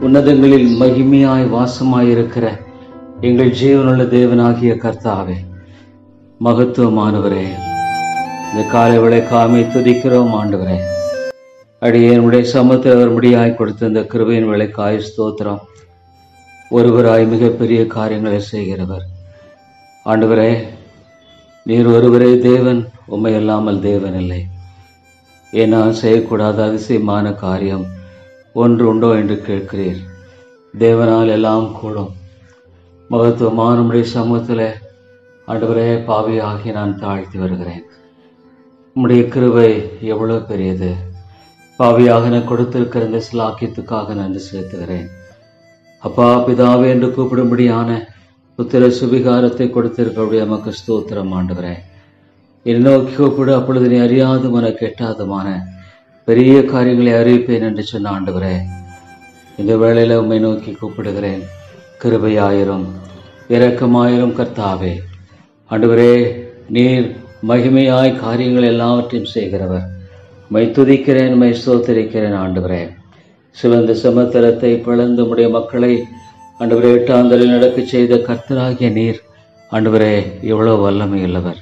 உன்னதங்களில் மகிமையாய் வாசமாயிருக்கிற எங்கள் ஜீவனுள்ள தேவனாகிய கர்த்தாவே, மகத்துவமானவரே, இந்த காலை விளைக்காமை துதிக்கிறோம். ஆண்டவரே, அடியேனுடைய சமூகத்தில் வரும்படியாய் கொடுத்த இந்த கிருபையின் விளைக்காய் ஸ்தோத்திரம். ஒருவராய் மிகப்பெரிய காரியங்களை செய்கிறவர் ஆண்டவரே, நீர் ஒருவரே தேவன், உம்மை அல்லாமல் தேவன் இல்லை. ஏனால் செய்யக்கூடாத அதிசயமான காரியம் ஒன்று உண்டோ என்று கேட்கிறீர். தேவனால் எல்லாம் கூடும். மகத்துவமான உம்முடைய சமூகத்தில் ஆண்டவரே, பாவியாகி நான் தாழ்த்தி வருகிறேன். உம்முடைய கிருபை எவ்வளவு பெரியது. பாவியாக நான் கொடுத்திருக்கிற இந்த சிலாக்கியத்துக்காக நன்றி செலுத்துகிறேன். அப்பா பிதாவே என்று கூப்பிடும்படியான புத்திர சுபிகாரத்தை கொடுத்திருக்கக்கூடிய நமக்கு ஸ்தோத்திரம். ஆண்டவரே, என்னை நோக்கி கூப்பிடு, அப்பொழுது நீ அறியாதும் உனக்கு எட்டாதுமான பெரிய காரியங்களை அறிவிப்பேன் என்று சொன்ன ஆண்டவரே, இந்த வேளையில் உம்மை நோக்கி கூப்பிடுகிறேன். கிருபையாயிரும், இரக்கமாயிரும் கர்த்தாவே. ஆண்டவரே, நீர் மகிமையாய் காரியங்கள் எல்லாவற்றையும் செய்கிறவர். மை துதிக்கிறேன், மை ஸ்தோத்திரிக்கிறேன். ஆண்டவரே, சிவந்த சமத்தலத்தை பிளந்து உம்முடைய மக்களை ஆண்டவரே எட்டாந்தரில் நடக்க செய்த கர்த்தராகிய நீர் ஆண்டவரே எவ்வளவு வல்லமை உள்ளவர்.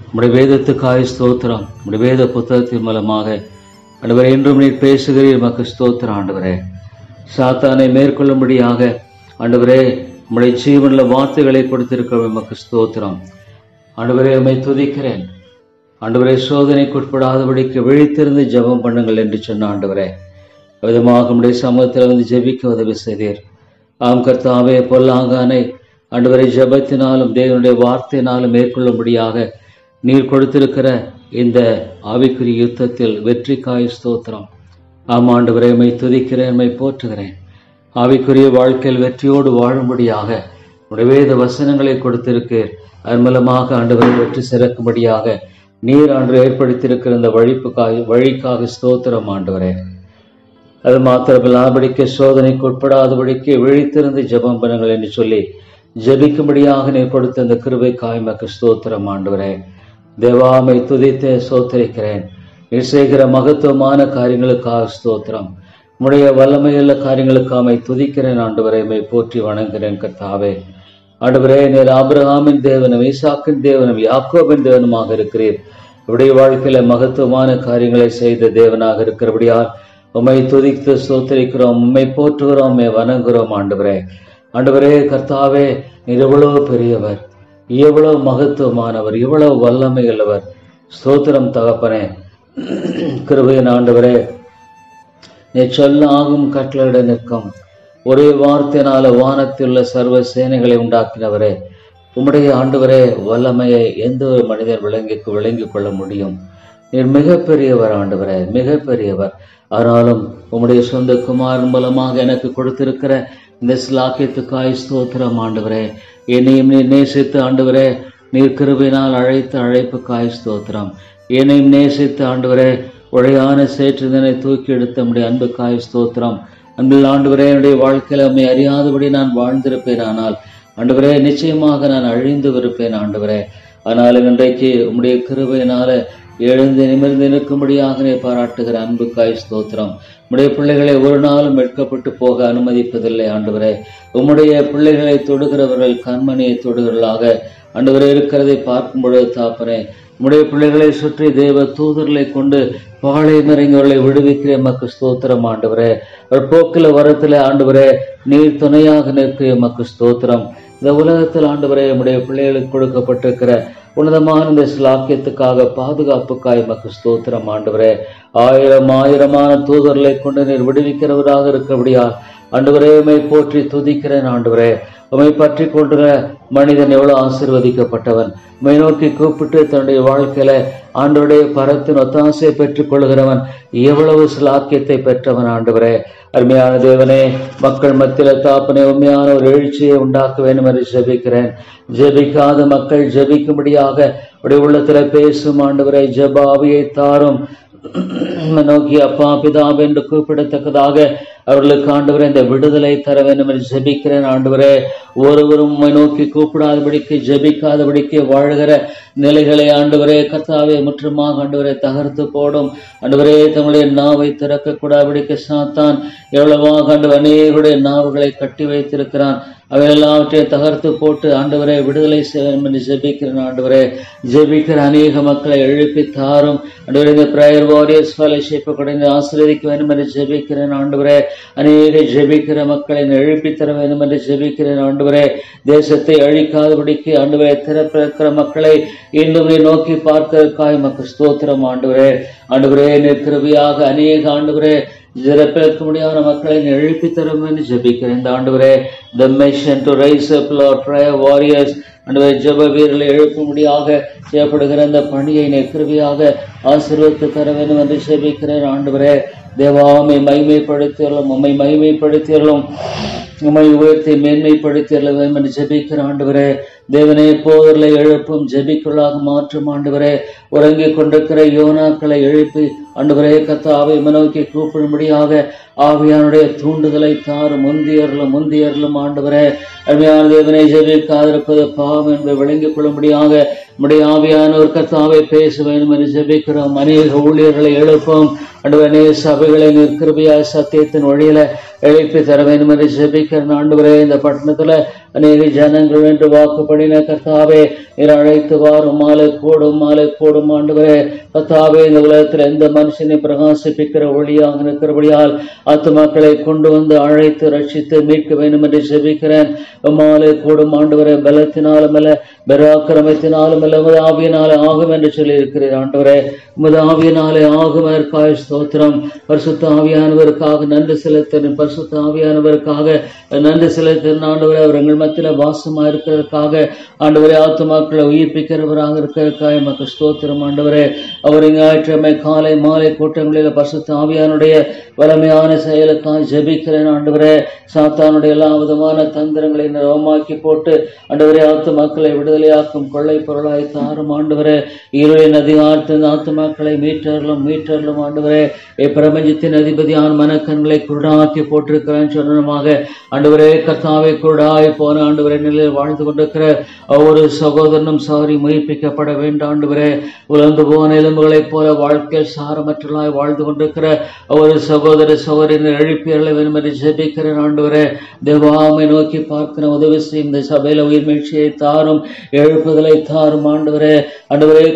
உம்முடைய வேதத்துக்காய் ஸ்தோத்திரம். உம்முடைய வேத புத்தகத்தின் மூலமாக ஆண்டவரே இன்றும் நீர் பேசுகிறீர், மக்கு ஸ்தோத்திரம். ஆண்டவரே, சாத்தானை மேற்கொள்ளும்படியாக ஆண்டவரே உம்முடைய ஜீவனில் வார்த்தைகளை கொடுத்திருக்க மக்கு ஸ்தோத்திரம். ஆண்டவரே, உம்மை துதிக்கிறேன். ஆண்டவரே, சோதனைக்குட்படாதபடிக்கு விழித்திருந்து ஜெபம் பண்ணுங்கள் என்று சொன்ன ஆண்டவரே, விதமாக உம்முடைய சமூகத்தில் வந்து ஜெபிக்க உதவி செய்தீர். ஆம் கர்த்தாவே, பொல்லாங்கானை ஆண்டவரை ஜெபத்தினாலும் தேவனுடைய வார்த்தையினாலும் மேற்கொள்ளும்படியாக நீர் கொடுத்திருக்கிற இந்த ஆவிக்குரிய யுத்தத்தில் வெற்றிக்காய் ஸ்தோத்திரம். ஆம் ஆண்டவரை, உம்மை துதிக்கிறேன், உம்மை போற்றுகிறேன். ஆவிக்குரிய வாழ்க்கையில் வெற்றியோடு வாழும்படியாக உடைய வேத வசனங்களை கொடுத்திருக்கிறீர். அதன் மூலமாக ஆண்டவரை வெற்றி சிறக்கும்படியாக நீர் ஆண்டு ஏற்படுத்தியிருக்கிற இந்த வழிக்காக ஸ்தோத்திரம். ஆண்டவரே, அது மாத்திரமில்லாதபடிக்கு சோதனைக்கு உட்படாதபடிக்கு விழித்திருந்து ஜெபம் பண்ணுங்கள் என்று சொல்லி ஜெபிக்கும்படியாக நீர் கொடுத்த இந்த கிருபைக்காய் மக்கு ஸ்தோத்திரம். ஆண்டவரே, தேவாமை துதித்து ஸ்தோத்திரிக்கிறேன். நீர் செய்கிற மகத்துவமான காரியங்களுக்காக ஸ்தோத்திரம். உம்முடைய வல்லமையுள்ள காரியங்களுக்காக துதிக்கிறேன். ஆண்டவரை, மை போற்றி வணங்குகிறேன். கர்த்தாவே, ஆண்டவரே, நீர் ஆபிரகாமின் தேவனும் ஈசாக்கின் தேவனும் யாக்கோபின் தேவனுமாக இருக்கிறீர். உடைய வாழ்க்கையில மகத்துவமான காரியங்களை செய்த தேவனாக இருக்கிறபடியால் உம்மை துதித்து ஸ்தோத்திரிக்கிறோம், உம்மை போற்றுகிறோம், உம்மை வணங்குகிறோம். ஆண்டவரே, ஆண்டவரே கர்த்தாவே, நீர் எவ்வளவு பெரியவர், எவ்வளவு மகத்துவமானவர், எவ்வளவு வல்லமை உள்ளவர். ஸ்தோத்திரம் தகப்பனே. கிருபையின் ஆண்டவரே, நீ சொல்ல ஆகும் கட்டளையிட நிற்கும் ஒரே வார்த்தையினால வானத்தில் உள்ள சர்வ சேனைகளை உண்டாக்கினவரே, உம்முடைய ஆண்டவரே வல்லமையை எந்த ஒரு மனிதர் விளங்கி கொள்ள முடியும்? நீர் மிகப்பெரியவர் ஆண்டவரே, மிகப்பெரியவர். ஆனாலும் உம்முடைய சொந்த குமாரன் மூலமாக எனக்கு கொடுத்திருக்கிற இந்த சிலாக்கியத்துக்காய் ஸ்தோத்திரம். ஆண்டவரே, என்னையும் நீர் நேசித்து ஆண்டவரே, நீர் கிருபையினால் அழைத்த அழைப்புக்காய் ஸ்தோத்திரம். என்னையும் நேசித்து ஆண்டவரே, உழையான சேற்றுதனை தூக்கி எடுத்த நம்முடைய அன்புக்காய் ஸ்தோத்திரம். அன்பில் ஆண்டவரே, என்னுடைய வாழ்க்கையில் உம்மை அறியாதபடி நான் வாழ்ந்திருப்பேன். ஆனால் ஆண்டவரே, நிச்சயமாக நான் அழிந்து இருப்பேன். ஆண்டவரே, ஆனாலும் இன்றைக்கு உம்முடைய கிருபையினால எழுந்து நிமிர்ந்து நிற்கும்படியாக நீ பாராட்டுகிற அன்புக்காய் ஸ்தோத்திரம். உம்முடைய பிள்ளைகளை ஒரு நாளும் வெட்கப்பட்டு போக அனுமதிப்பதில்லை. ஆண்டவரே, உம்முடைய பிள்ளைகளை தொடுகிறவர்கள் கண்மணியை தொடுகிறவர்களாக ஆண்டவரே இருக்கிறதை பார்க்கும் பொழுது தாப்பனே, உம்முடைய பிள்ளைகளை சுற்றி தேவ தூதர்களை கொண்டு பாலை நிறைந்தவர்களை விடுவிக்கிற எமக்கு ஸ்தோத்திரம். ஆண்டவரே, அவர் போக்கில வரத்துல ஆண்டவரே நீர் துணையாக நிற்கிற எமக்கு ஸ்தோத்திரம். இந்த உலகத்தில் ஆண்டவரே உம்முடைய பிள்ளைகளுக்கு கொடுக்கப்பட்டிருக்கிற உன்னதமான இந்த சிலாக்கியத்துக்காக பாதுகாப்புக்காய் எமக்கு ஸ்தோத்திரம். ஆண்டவரே, ஆயிரமான தூதர்களை கொண்டு நீர் விடுவிக்கிறவராக இருக்கிறபடியால் ஆண்டவரே உம்மை போற்றி துதிக்கிறேன். ஆண்டவரே, உம்மை பற்றி கொண்டுற மனிதன் எவ்வளவு ஆசீர்வதிக்கப்பட்டவன். உம்மை நோக்கி கூப்பிட்டு தன்னுடைய வாழ்க்கையில ஆண்டவருடைய பரத்தின் ஒத்தாசையை பெற்றுக் கொள்கிறவன் எவ்வளவு சிலாக்கியத்தை பெற்றவன். ஆண்டவரே, அருமையான தேவனே, மக்கள் மத்தியில தாப்பனே உண்மையான ஒரு எழுச்சியை உண்டாக்க வேண்டும் என்று ஜெபிக்கிறேன். ஜெபிக்காத மக்கள் ஜெபிக்கும்படியாக உடைய உள்ளத்துல பேசும் ஆண்டவரே, ஜெப ஆவியை தாரும். நோக்கி அப்பா பிதாவே என்று கூப்பிடத்தக்கதாக அவர்களுக்கு ஆண்டவரே இந்த விடுதலை தர வேண்டும் என்று ஜெபிக்கிறேன். ஆண்டவரே, ஒருவரும் உம்மை நோக்கி கூப்பிடாதபடிக்கு ஜெபிக்காதபடிக்கு வாழ்கிற நிலைகளை ஆண்டவரே கர்த்தாவே முற்றுமாக ஆண்டவரே தகர்த்து போடும். ஆண்டவரே தங்களுடைய நாவை திறக்க கூடாபடிக்கு சாத்தான் எவ்வளவாக ஆண்டவர் அநேகருடைய நாவுகளை கட்டி வைத்திருக்கிறான். அவை எல்லாவற்றையும் தகர்த்து போட்டு ஆண்டவரை விடுதலை செய்யும் என்று ஜெபிக்கிறேன். ஆண்டவரே ஜெபிக்கிற அநேக மக்களை எழுப்பி தாரும். ஆண்டவரே இந்த பிரேயர் வாரியர்ஸ் ஃபெலோஷிப் குறைந்து ஆசீர்வதிக்க வேண்டும் என்று ஜெபிக்கிறேன். ஆண்டவரே அநேக ஜெபிக்கிற மக்களை எழுப்பி தர வேண்டும் என்று ஜெபிக்கிறேன். ஆண்டவரே தேசத்தை அழிக்காதபடிக்கு ஆண்டவரை திறப்பிருக்கிற மக்களை இன்னும் நோக்கி பார்க்கிறதுக்காக மக்கள் ஸ்தோத்திரம். ஆண்டவரே ஆண்டவரே கிருபையாக அநேக ஆண்டவரே ஜெபிக்க முடியாத மக்களை எழுப்பி தரும் என்று ஜெபிக்கிறேன். இந்த ஆண்டவரே the mission to raise up Lord prayer warriors ஆண்டவரே ஜெப வீரர்களை எழுப்பும்படியாக செய்யப்படுகிற இந்த பணியை கிருபையாக ஆசீர்வதித்து தர வேண்டும் என்று ஜெபிக்கிறேன். ஆண்டவரே தேவாமை மகிமைப்படுத்தியர்களும் உம்மை மகிமைப்படுத்தியர்களும் உம்மை உயர்த்தி மேன்மைப்படுத்தியர்கள் வேண்டும் என்று ஜெபிக்கிற ஆண்டவரே தேவனே போதர்களை எழுப்பும் ஜெபிக்குள்ளாக மாற்றும். ஆண்டவரே உறங்கிக் கொண்டிருக்கிற யோனாக்களை எழுப்பி ஆண்டவரே கர்த்தாவை நோக்கி கூப்பிடும்படியாக ஆவியானுடைய தூண்டுதலை தாரும். முந்தியர்களும் ஆண்டவரே அருமையான தேவனை ஜெபிக்காதிருப்பது பாவம் என்பதை விளங்கிக் கொள்ளும்படியாக நம்முடைய ஆவியானவர் கர்த்தாவை பேச வேண்டும் என்று ஜெபிக்கிறோம். அநேக ஊழியர்களை எழுப்பும் ஆண்டவரே சபைகளை கிருபையாய் சத்தியத்தின் வழியில எழுப்பி தர வேண்டும் என்று ஜெபிக்கிறேன். ஆண்டவரே இந்த பட்டணத்துல அநேக ஜனங்கள் என்று வாக்குப்படின கர்த்தாவே நீர் அழைத்து வாரும். மாலை கூடும் ஆண்டவரே கர்த்தாவே இந்த உலகத்தில் எந்த மனுஷனை பிரகாசிப்பிக்கிற ஒளியாக இருக்கிறபடியால் ஆத்துமாக்களை கொண்டு வந்து அழைத்து ரட்சித்து மீட்க வேண்டும் என்று ஜெபிக்கிறேன். மாலை கூடும் ஆண்டவரே பலத்தினாலும் அல்ல பராக்கிரமத்தினாலும் அல்ல உமது ஆவியினாலே ஆகும் என்று சொல்லி இருக்கிறீர். ஆண்டவரே உமது ஆவியினாலே ஆகும் அதற்காக ஸ்தோத்திரம். பரிசுத்த ஆவியானவருக்காக நன்றி செலுத்தினேன். பரிசுத்த ஆவியானவருக்காக நன்றி செலுத்தினேன். ஆண்டவரே அவர் எங்கள் மத்தியில் வாசமாக இருக்கிறதுக்காக ஆண்டவரே ஆத்துமாக்களை உயிர்ப்பிக்கிறவராக இருக்கிறதுக்காக மக்கள் ஸ்தோத்திரம். ஆண்டவரே அவர் ஞாயிற்றுக்கிழமை காலை மாலை கூட்டங்களில் பரிசுத்த ஆவியானுடைய வலிமையான செயலுக்காக ஜெபிக்கிறேன். ஆண்டவரே சாத்தானுடைய எல்லா விதமான தந்திரங்களை ரோமாக்கி போட்டு ஆண்டவரே ஆத்துமாக்களை விடுதலையாக்கும் கொள்ளை பொருளாய் தாரும். ஆண்டவரே இருளின் அதிகாரத்தின் ஆத்துமாக்களை மீட்டர்களும் ஆண்டவரே பிரபஞ்சத்தின் அதிபதியான மனக்கண்களை குருடாக்கி போட்டிருக்கிறேன் சொன்னமாக ஆண்டவரே கர்த்தாவை குருடாய் போன ஆண்டவரே நிலையில் வாழ்ந்து கொண்டிருக்கிற ஒவ்வொரு சகோதரனும் சகோதரி உயிர்ப்பிக்கப்பட வேண்டும். ஆண்டவரே உலர்ந்து போன எலும்புகளைப் போல வாழ்க்கையில் சாரமற்றலாய் வாழ்ந்து கொண்டிருக்கிற ஒவ்வொரு சகோதர சகோதரின் எழுப்பியர்களை வேண்டும் என்று ஜெபிக்கிறேன். ஆண்டவரே தேவாமை நோக்கி பார்க்கிற உதவி செய்யும் இந்த சபையில உயிர் மீழ்ச்சியை தாரும், எழுப்புதலை தாரும். ஆண்டவரே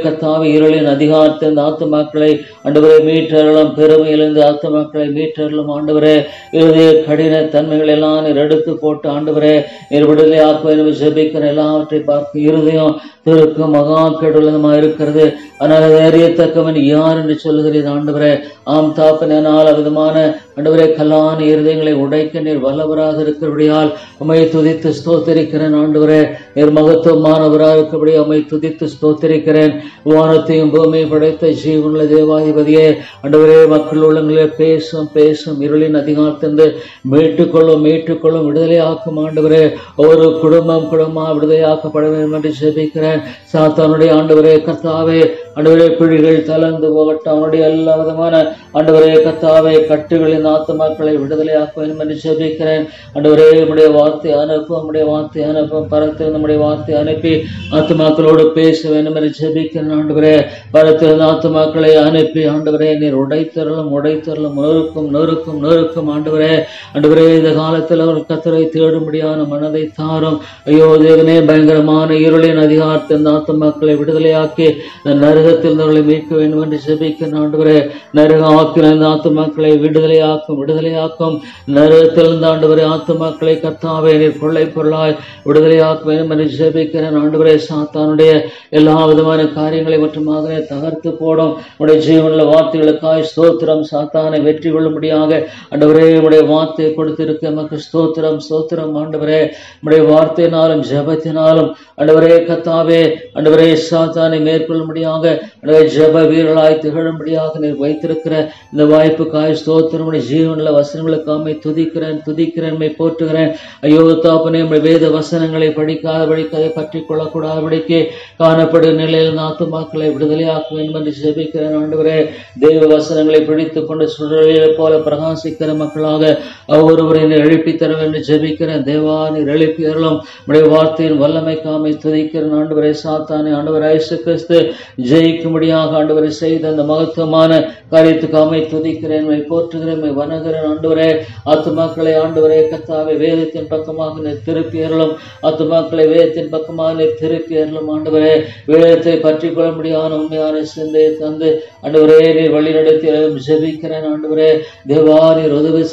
கர்த்தாவை இருளின் அதிகாரத்தை இந்த ஆத்துமாக்களை ஆண்டவரே மீட்டர்களும் பெருமையிலிருந்து ஆத்துமாக்களை மீட்டர்களும் ஆண்டவரே இருதய கடின தன்மைகள் எல்லாம் நீர் எடுத்து போட்டு ஆண்டவரே நீர் விடுதலை ஆக்குவ ஜெபிக்கிற எல்லாவற்றை பார்க்க இருதயம் திருக்கு மகா கெடுள்ளதுமா இருக்கிறது. ஆனால் அதை அறியத்தக்கவன் யார் என்று சொல்லுகிறீர். ஆண்டவரே ஆம் தாப்பன் என்னால் விதமான ஆண்டவரே கல்லான இருதயங்களை உடைக்க நீர் வல்லவராக இருக்கிறபடியால் உம்மை துதித்து ஸ்தோத்தரிக்கிறேன். ஆண்டவரே நீர் மகத்துவமானவராக இருக்கிறபடி உம்மை துதித்து ஸ்தோத்தரிக்கிறேன். வானத்தையும் பூமியை படைத்த ஜீவனுள்ள தேவாதிபதியே ஆண்டவரே மக்கள் உள்ளங்களில் பேசும் இருளின் அதிகாரத்திலிருந்து மீட்டுக்கொள்ளும் விடுதலை ஆக்கும். ஆண்டவரே ஒரு குடும்பமா விடுதலையாக்கப்பட வேண்டும் என்று ஜெபிக்கிறேன். சாத்தானுடைய ஆண்டவரே கர்த்தாவே ஆண்டவரே பிழிகள் தளர்ந்து போகட்டும். அவனுடைய எல்லா விதமான ஆண்டவரே கர்த்தாவே கட்டுகளின் ஆத்துமாக்களை விடுதலையாக்க வேண்டும் என்று ஜெபிக்கிறேன். ஆண்டவரே நம்முடைய வார்த்தை அனுப்பும் பரத்தில் நம்முடைய வார்த்தை அனுப்பி ஆத்துமாக்களோடு பேச வேண்டும் என்று ஜெபிக்கிறேன். ஆண்டவரே பரத்தில் ஆத்துமாக்களை அனுப்பி ஆண்டவரே நீர் உடைத்தரலும் நொறுக்கும் ஆண்டவரே இந்த காலத்தில் அவர் கர்த்தரை தேடும்படியான மனதை தாரும். ஐயோ தேவனே பயங்கரமான இருளின் அதிகாரத்தை இந்த ஆத்துமாக்களை விடுதலையாக்கி நரகத்தில் அவர்களை மீட்க வேண்டும் என்று ஜெபிக்கிறேன். ஆண்டவரே நரக ஆக்கின இந்த ஆத்துமாக்களை விடுதலையாக்கும் நரகத்திலிருந்து ஆண்டவரே ஆத்துமாக்களை கர்த்தாவே நீர் கொள்ளை பொருளாய் விடுதலையாக்க வேண்டும் என்று ஜெபிக்கிறேன். ஆண்டவரே சாத்தானுடைய எல்லா விதமான காரியங்களை மட்டுமாக தகர்த்து போடும் உடைய ஜீவனுள்ள வார்த்தைகளுக்காய் ஸ்தோத்திரம். சாத்தானை வெற்றி கொள்ளும்படியாக ஆண்டவரே உடைய வார்த்தையை கொடுத்திருக்க நமக்கு ஸ்தோத்திரம். ஆண்டவரே உடைய வார்த்தையினாலும் ஜெபத்தினாலும் ஆண்டவரே கர்த்தாவே ஆண்டவரே சாத்தானை மேற்கொள்ளும்படியாக ஜப வீரர்களாய் திகழும்படியாக நீர் வைத்திருக்கிற இந்த வாய்ப்புக்காய் ஸ்தோத்திரம். ஜீவனுள்ள வசனங்களுக்காக துதிக்கிறேன் போற்றுகிறேன். ஐயோ தாப்பனே, வேத வசனங்களை படிக்காதபடிக்கு அதை பற்றி கொள்ளக்கூடாதபடிக்கு காணப்படும் நிலையில் ஆத்துமாக்களை விடுதலையாக்க வேண்டும் என்று ஜெபிக்கிறேன். ஆண்டவரே, தெய்வ வசனங்களை பிடித்துக் கொண்டு சுழலை போல பிரகாசிக்கிற மக்களாக ஒவ்வொருவரை எழுப்பி தர வேண்டும் ஜெபிக்கிறேன். தேவா, நீர் எழுப்பியர்களும் உடைய வார்த்தையின் வல்லமைக்காமை துதிக்கிறேன். ஆண்டவரை சாத்தானே, ஆண்டவர் இயேசு கிறிஸ்து ஜெயிக்கும்படியாக ஆண்டவரை செய்த அந்த மகத்துவமான காரியத்துக்காமை துதிக்கிறேன், போற்றுகிறேன், வணங்குகிறேன். ஆண்டவரே, ஆத்துமாக்களை ஆண்டவரே கர்த்தாவே வேதத்தின் பக்கமாக நீர் திருப்பியர்களும், ஆத்துமாக்களை வேதத்தின் பக்கமாக நீர் திருப்பியர்களும். ஆண்டவரே, வேதத்தை பற்றி கொள்ள முடியாத உண்மையான சிந்தையை தந்து ஆண்டவரே நீர் வழி நடத்தி ஜெபிக்கிறேன். ஆண்டவரே தேவா, நீர் உதவி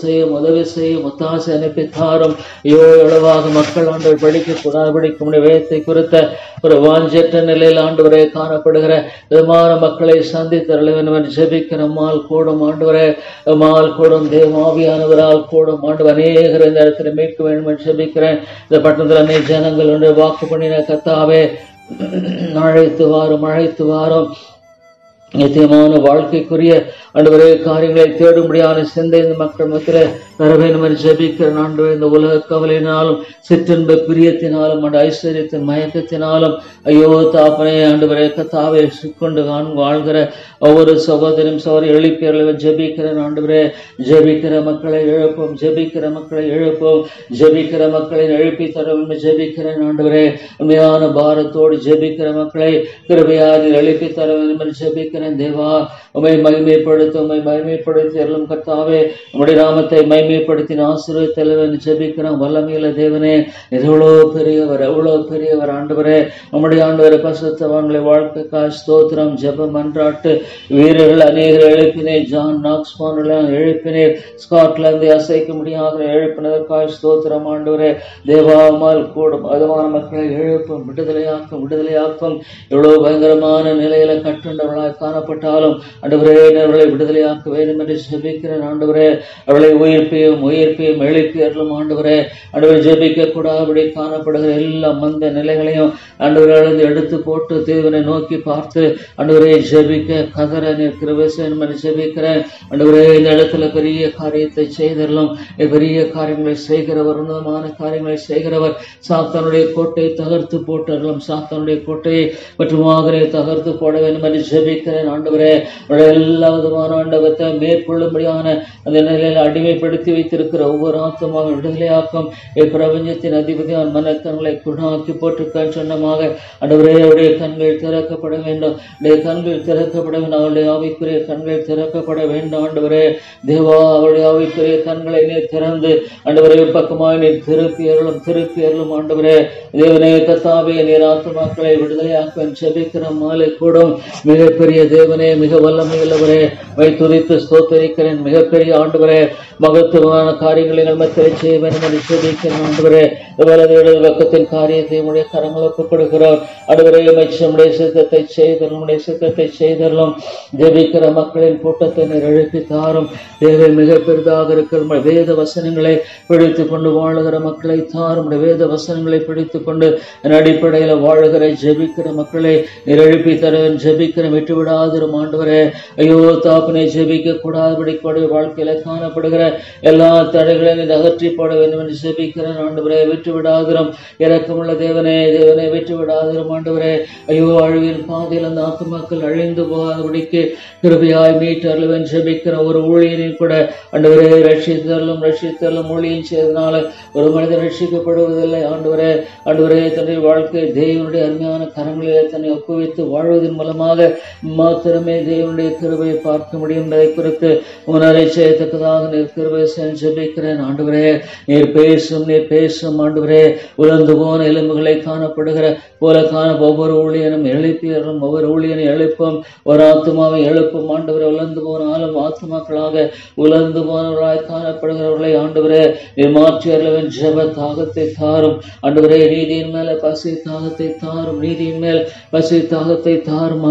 செய்யும் ஒத்தாசை அனுப்பித்தாரும். ஐயோ, எவ்வளவாக மக்கள் ஆண்டவர் படிக்க கூடாதபடிக்கும் வேதத்தை குறித்த ஒரு வாஞ்சற்ற நிலையில் ஆண்டவரே காணப்படுகிற விதமான மக்களை சந்தித்தருள வேண்டும் என்று ஜெபிக்கிற மால் கூடும். ஆண்டவரே மால் கூடும், தேவாவியானவரால் கூடும். ஆண்டவர் அநேகர் இந்த இடத்துல மீட்க வேண்டும் என்று ஜெபிக்கிறேன். இந்த பட்டணத்தில் அநேக ஜனங்கள் ஒன்று வாக்கு பண்ணின கர்த்தாவே, அழைத்து வாரும் நித்தியமான வாழ்க்கைக்குரிய ஆண்டவரே காரியங்களை தேடும்படியான சிந்தை இந்த மக்கள் மத்தியில் தர வேண்டும் என்று ஜெபிக்கிறேன். ஆண்டவரே, இந்த உலக கவலையினாலும் சிற்றின்ப பிரியத்தினாலும் ஐஸ்வர்யத்தின் மயக்கத்தினாலும் ஐயோ தாப்பனே ஆண்டவரே கர்த்தாவே கொண்டு வாழ்கிற ஒவ்வொரு சகோதரியும் எழுப்பியர்களை ஜெபிக்கிறேன். ஆண்டவரே, ஜெபிக்கிற மக்களை எழுப்போம், ஜெபிக்கிற மக்களை எழுப்பி தர வேண்டும் ஜெபிக்கிறேன். ஆண்டவரே, உண்மையான பாரத்தோடு ஜெபிக்கிற மக்களை கிருபையால் எழுப்பி தர வேண்டும் என்று ஜெபிக்கிறேன். தேவா, உம்மை மகிமைப்படுத்தி அருளும் கர்த்தாவே, உம்முடைய நாமத்தை மகிமைப்படுத்தி ஆசீர்வதித்து ஜெபிக்கிறோம். வல்லமையுள்ள தேவனே, எவ்வளவு பெரியவர் ஆண்டவரே. உம்முடைய ஆண்டவரை பரிசுத்தவான்களை வாழ்க்கைக்காய் ஸ்தோத்திரம். ஜெப மன்றாட்டு வீரர்கள் அநேகர் எழுப்பினேன். ஜான் நாக்ஸ் எழுப்பினேன். ஸ்காட்லாந்து அசைக்க முடியாத எழுப்பினதற்காய் ஸ்தோத்திரம். ஆண்டவரே தேவாமால் கூடும் அதுமான மக்களை எழுப்பும், விடுதலையாக்கும். எவ்வளவு பயங்கரமான நிலையில கட்டுண்டவர்களாய் காணப்பட்டாலும் ஆண்டவரே அவர்களை விடுதலையாக்க வேண்டும் என்று ஜெபிக்கிறேன். ஆண்டவரே, அவர்களை உயிர்ப்பையும் எழுப்பி அருளும். ஆண்டவரே ஜெபிக்க கூடாதபடி காணப்படுகிற எல்லா மந்த நிலைகளையும் ஆண்டவரை எடுத்து போட்டு தேவனை நோக்கி பார்த்து ஆண்டவரே ஜெபிக்க கதற நீர் கிருபை செய்யணும் என்று ஜெபிக்கிறேன். ஆண்டவரே, இந்த இடத்துல பெரிய காரியத்தை செய்தரலும், பெரிய காரியங்களை செய்கிறவர், உன்னதமான காரியங்களை செய்கிறவர். சாத்தானுடைய கோட்டையை தகர்த்து போட்டரலும், சாத்தானுடைய கோட்டையை மற்றும் தகர்த்து போட வேண்டும் என்று ஜெபிக்கிறேன். ஆண்டவரே, எல்லா விதமான ஆண்டவத்தை மேற்கொள்ளும்படியான அந்த நிலையில் அடிமைப்படுத்தி வைத்திருக்கிற ஒவ்வொரு ஆத்மாவும் விடுதலையாக்கும். பிரபஞ்சத்தின் அதிபதியான மனக்கண்களை குணாக்கி போட்டு சொன்னமாக ஆண்டவரே, அவருடைய கண்கள் திறக்கப்பட வேண்டும், அவருடைய ஆவிக்குரிய கண்கள் திறக்கப்பட வேண்டும். ஆண்டவரே தேவா, அவருடைய ஆவிக்குரிய கண்களை நீர் திறந்து ஆண்டவரே பக்கமாக நீர் திருப்பி அருளும். ஆண்டவரே தேவனே கர்த்தாவே, நீர் ஆத்மாக்களை விடுதலையாக்க ஜெபிக்கிற மாலை கூடும். மிகப்பெரிய தேவனே, மிக வல்லமையுள்ளவரே, துதித்து ஸ்தோத்தரிக்கிறேன். மிகப்பெரிய ஆண்டவரே, மகத்துவமான காரியங்களை மத்தியில் செய்ய வேண்டும் என்று ஜெபிக்கிறேன். ஆண்டவரே, பக்கத்தின் காரியத்தை உடைய கரங்களுக்கு கொடுக்கிறோம். ஆண்டவரே, நம்முடைய சித்தத்தை செய்தரலும். ஜெபிக்கிற மக்களின் கூட்டத்தை நீர் எழுப்பி தாரும். தேவை மிக பெரிதாக இருக்கிற வேத வசனங்களை பிடித்துக் கொண்டு வாழுகிற மக்களை தாரும். வேத வசனங்களை பிடித்துக் கொண்டு அடிப்படையில் வாழுகிற ஜெபிக்கிற மக்களை நீர் எழுப்பி தருவன் ஜெபிக்கிற விட்டுவிடாதிரும். ஆண்டவரே, ஐயோ தாப்பனை ஜெபிக்க கூடாதபடி வாழ்க்கையில காணப்படுகிற எல்லா தடைகளையும் அகற்றி போட வேண்டும் என்று ஜெபிக்கிறேன். ஆண்டவரே, விட்டுவிடாதிரும். இரக்கமுள்ள தேவனே விட்டுவிடாதிரும். ஆண்டவரே, ஐயோ அழிவின் பாதையில் அந்த ஆத்துமாக்கள் அழிந்து போகாதபடிக்கு கிருபையாய் மீட்டு அருள்வன் ஜெபிக்கிற ஒரு ஊழியனின் கூட ஆண்டவரே ரட்சித்தரலும் ஊழியம் செய்தனால ஒரு மனிதன் ரட்சிக்கப்படுவதில்லை. ஆண்டவரே தன்னுடைய வாழ்க்கை தேவனுடைய அருமையான கரங்களிலே தன்னை ஒப்புவித்து வாழ்வதன் மூலமாக மாத்திரமே தேவனுடைய கிருபையை பார்க்க முடியும் என்பதை குறித்து உணரை செய்யத்தக்கதாக நீர் கிருபை ஜெபிக்கிறேன். ஆண்டவரே, நீர் பேசும். ஆண்டவரே, உலர்ந்து போன எலும்புகளை காணப்படுகிற போல ஒவ்வொரு ஊழியனும் எழுப்பியரும், ஒவ்வொரு ஊழியனை எழுப்பும், ஒரு ஆத்மாவை எழுப்பும். ஆண்டவரை, உலர்ந்து போனாலும் ஆத்மாக்களாக உலர்ந்து போனவர்களாய் காணப்படுகிறவர்களை ஆண்டவரே நீர் மாற்றி அருளவன் ஜெப தாகத்தை தாரும். ஆண்டவரே, நீதியின் மேல பசி தாகத்தை தாரும்.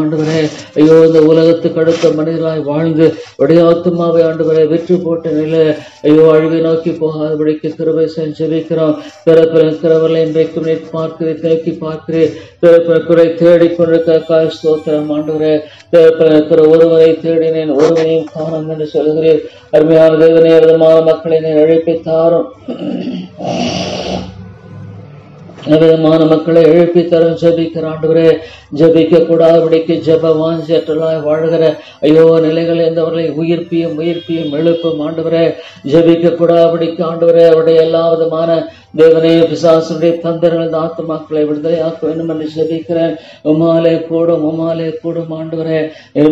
ஆண்டவரே, ஐயோ இந்த உலகத்துக்கு அடுத்த மனிதராய் வாழ்ந்து உடைய ஆத்துமாவை ஆண்டவரை விற்று போட்ட நிலை ஐயோ அழிவை நோக்கி போகாதபடிக்கு கிருபை செஞ்சிருக்கிறோம். பிறப்பிறக்கிறவர்களை இன்றைக்கும் நோக்கி பார்க்கிறேன். பிறப்பிறக்குறை தேடிக்கொண்டிருக்க ஸ்தோத்திரம் ஆண்டவரே. பிறப்பிறக்கிற ஒருவரை தேடினேன், ஒருவரையும் காணும் என்று சொல்கிறேன். அருமையான தேவனே, விதமான மக்களை அழைப்பித்தாரும் விதமான மக்களை எழுப்பி தரும் ஜபிக்கிற ஆண்டவரே. ஜபிக்க கூடாதபடிக்கு ஜப வாஞ்சலாய் வாழ்கிற ஐயோ நிலைகள் இருந்தவர்களை உயிர்ப்பியும் எழுப்பும் ஆண்டவரே. ஜபிக்க கூடாதபடிக்கு ஆண்டவரே அவருடைய எல்லா விதமான தேவனே பிசாசுடைய தந்திரங்கள் இந்த ஆத்மாக்களை விடுதலையாக்க வேண்டும் என்று ஜபிக்கிறேன். உமாலே கூடும் ஆண்டவரே.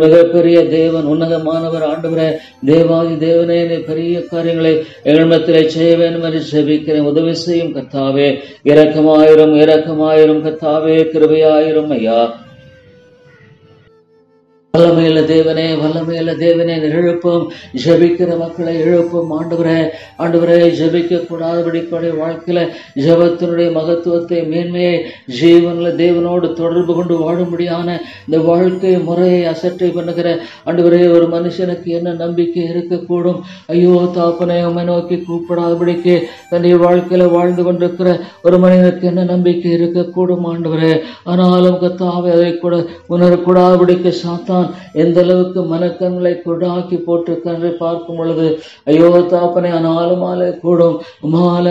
மிகப்பெரிய தேவன், உன்னதமானவர் ஆண்டவரே. தேவாதி தேவனே, பெரிய காரியங்களை எங்கள்மத்திலே செய்ய வேண்டும் என்று ஜபிக்கிறேன். உதவி செய்யும் கர்த்தாவே. இரக்கமாயிரும் கர்த்தாவே. கிருபையாயிரும் ஐயா. வல்லமையில தேவனே எழுப்பும். ஜபிக்கிற மக்களை எழுப்பும் ஆண்டவரே. ஜபிக்க கூடாதபடிக்கூடிய வாழ்க்கையில ஜபத்தினுடைய மகத்துவத்தை, மேன்மையை, ஜீவன்ல தேவனோடு தொடர்பு கொண்டு வாழும்படியான இந்த வாழ்க்கை முறையை அசட்டை பண்ணுகிற ஆண்டவரே, ஒரு மனுஷனுக்கு என்ன நம்பிக்கை இருக்கக்கூடும்? ஐயோ தாப்பனை உம்மை நோக்கி கூப்பிடாதபடிக்கு தன்னுடைய வாழ்க்கையில வாழ்ந்து கொண்டிருக்கிற ஒரு மனிதனுக்கு என்ன நம்பிக்கை இருக்கக்கூடும் ஆண்டவரே? ஆனாலும் கர்த்தாவே அதை கூட உணரக்கூடாதபடிக்கு சாத்தான் எந்த அளவுக்கு மனக்கண்களை கொடாக்கி போட்டு பார்க்கும் பொழுது ஐயோ தாப்பனை ஆனாலும் கூடும்,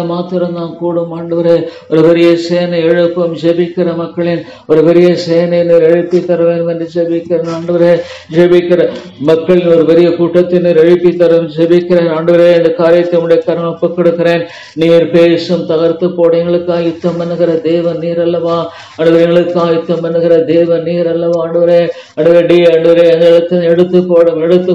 மாத்திரம்தான் கூடும் ஆண்டவரே. ஒரு பெரிய சேனை எழுப்பும். ஜெபிக்கிற மக்களின் ஒரு பெரிய சேனை எழுப்பி தர வேண்டும் என்று ஜெபிக்கிறேன் ஆண்டவரே. ஜெபிக்கிற மக்களின் ஒரு பெரிய கூட்டத்தினர் எழுப்பி தரும் ஜெபிக்கிறேன் ஆண்டவரே. இந்த காரியத்தை உடைய கரம் ஒப்புக் கொடுக்கிறேன். நீர் பேசும் தகர்த்து போட எங்களுக்காக யுத்தம் பண்ணுகிற தேவன் நீர் அல்லவா ஆண்டவரே. எங்களுக்காக யுத்தம் பண்ணுகிற தேவன் நீர் அல்லவா ஆண்டவரே. எடுத்து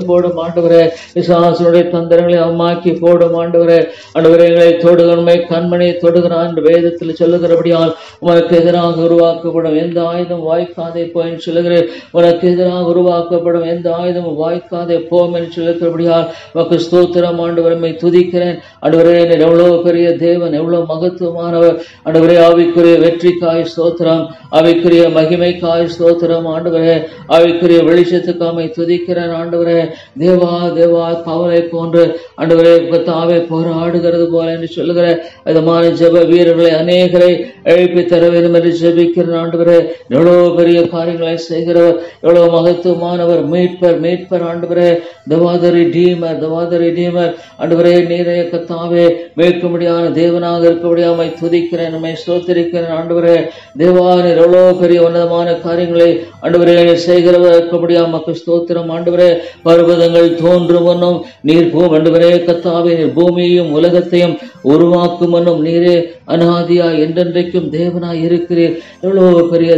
போடும் ஆண்டவரே. பிசாசுடைய தந்திரங்களை அம்மாக்கி போடும் ஆண்டவரே. ஆண்டவரே எங்களை தொடுகண்மை கண்மணியை தொடுகிறான் வேதத்தில் சொல்லுகிறபடியால் உனக்கு எதிராக உருவாக்கப்படும் எந்த ஆயுதம் வாய்க்காதே போய் சொல்லுகிறேன். உனக்கு எதிராக உருவாக்கப்படும் எந்த ஆயுதம் வாய்க்காதே போம் என்று சொல்லுகிறபடியால் உனக்கு ஸ்தோத்திரம் ஆண்டவரை துதிக்கிறேன் ஆண்டவரே. எவ்வளவு பெரிய தேவன், எவ்வளவு மகத்துவமானவர் ஆண்டவரே. ஆவிக்குரிய வெற்றிக்காய் ஸ்தோத்திரம், ஆவிக்குரிய மகிமைக்காய் ஸ்தோத்திரம் ஆண்டவரே. ஆவிக்குரிய வெளிச்சத்துக்காமை துதிக்கிறேன் ஆண்டவரே. தேவா பவரை போன்று ஆண்டவரே தாவே போராடுகிறது போல என்று சொல்லுகிற விதமான ஜெப வீரர்களை அநேகரை எழுப்பி தர வேண்டும் என்று ஜெபிக்கிறேன் ஆண்டவரே. எவ்வளவு பெரிய காரியங்களை செய்கிறவர், எவ்வளவு மகத்துவமானவர், மீட்பர் ஆண்டவரே. தவாதரி டீமர் ஆண்டவரே. நீரே கத்தாவே மீட்கும்படியான தேவனாக இருக்கபடியாமை துதிக்கிறேன், நம்மை ஸ்தோத்திரிக்கிறேன் ஆண்டவரே. தேவா நீர் எவ்வளவு பெரிய உன்னதமான காரியங்களை ஆண்டவரே செய்கிறவர்படியா மக்கள் ஸ்தோத்திரம் ஆண்டவரே. பர்வதங்கள் தோன்றும் வண்ணம் நீர் ஆண்டவரே கத்தாவே. நீர் பூமியையும் உலகத்தையும் உருவாக்கும் வண்ணம் நீரே அநாதியா என்றென்றைக்கும் தேவனாய் இருக்கிறீர். எவ்வளவு பெரிய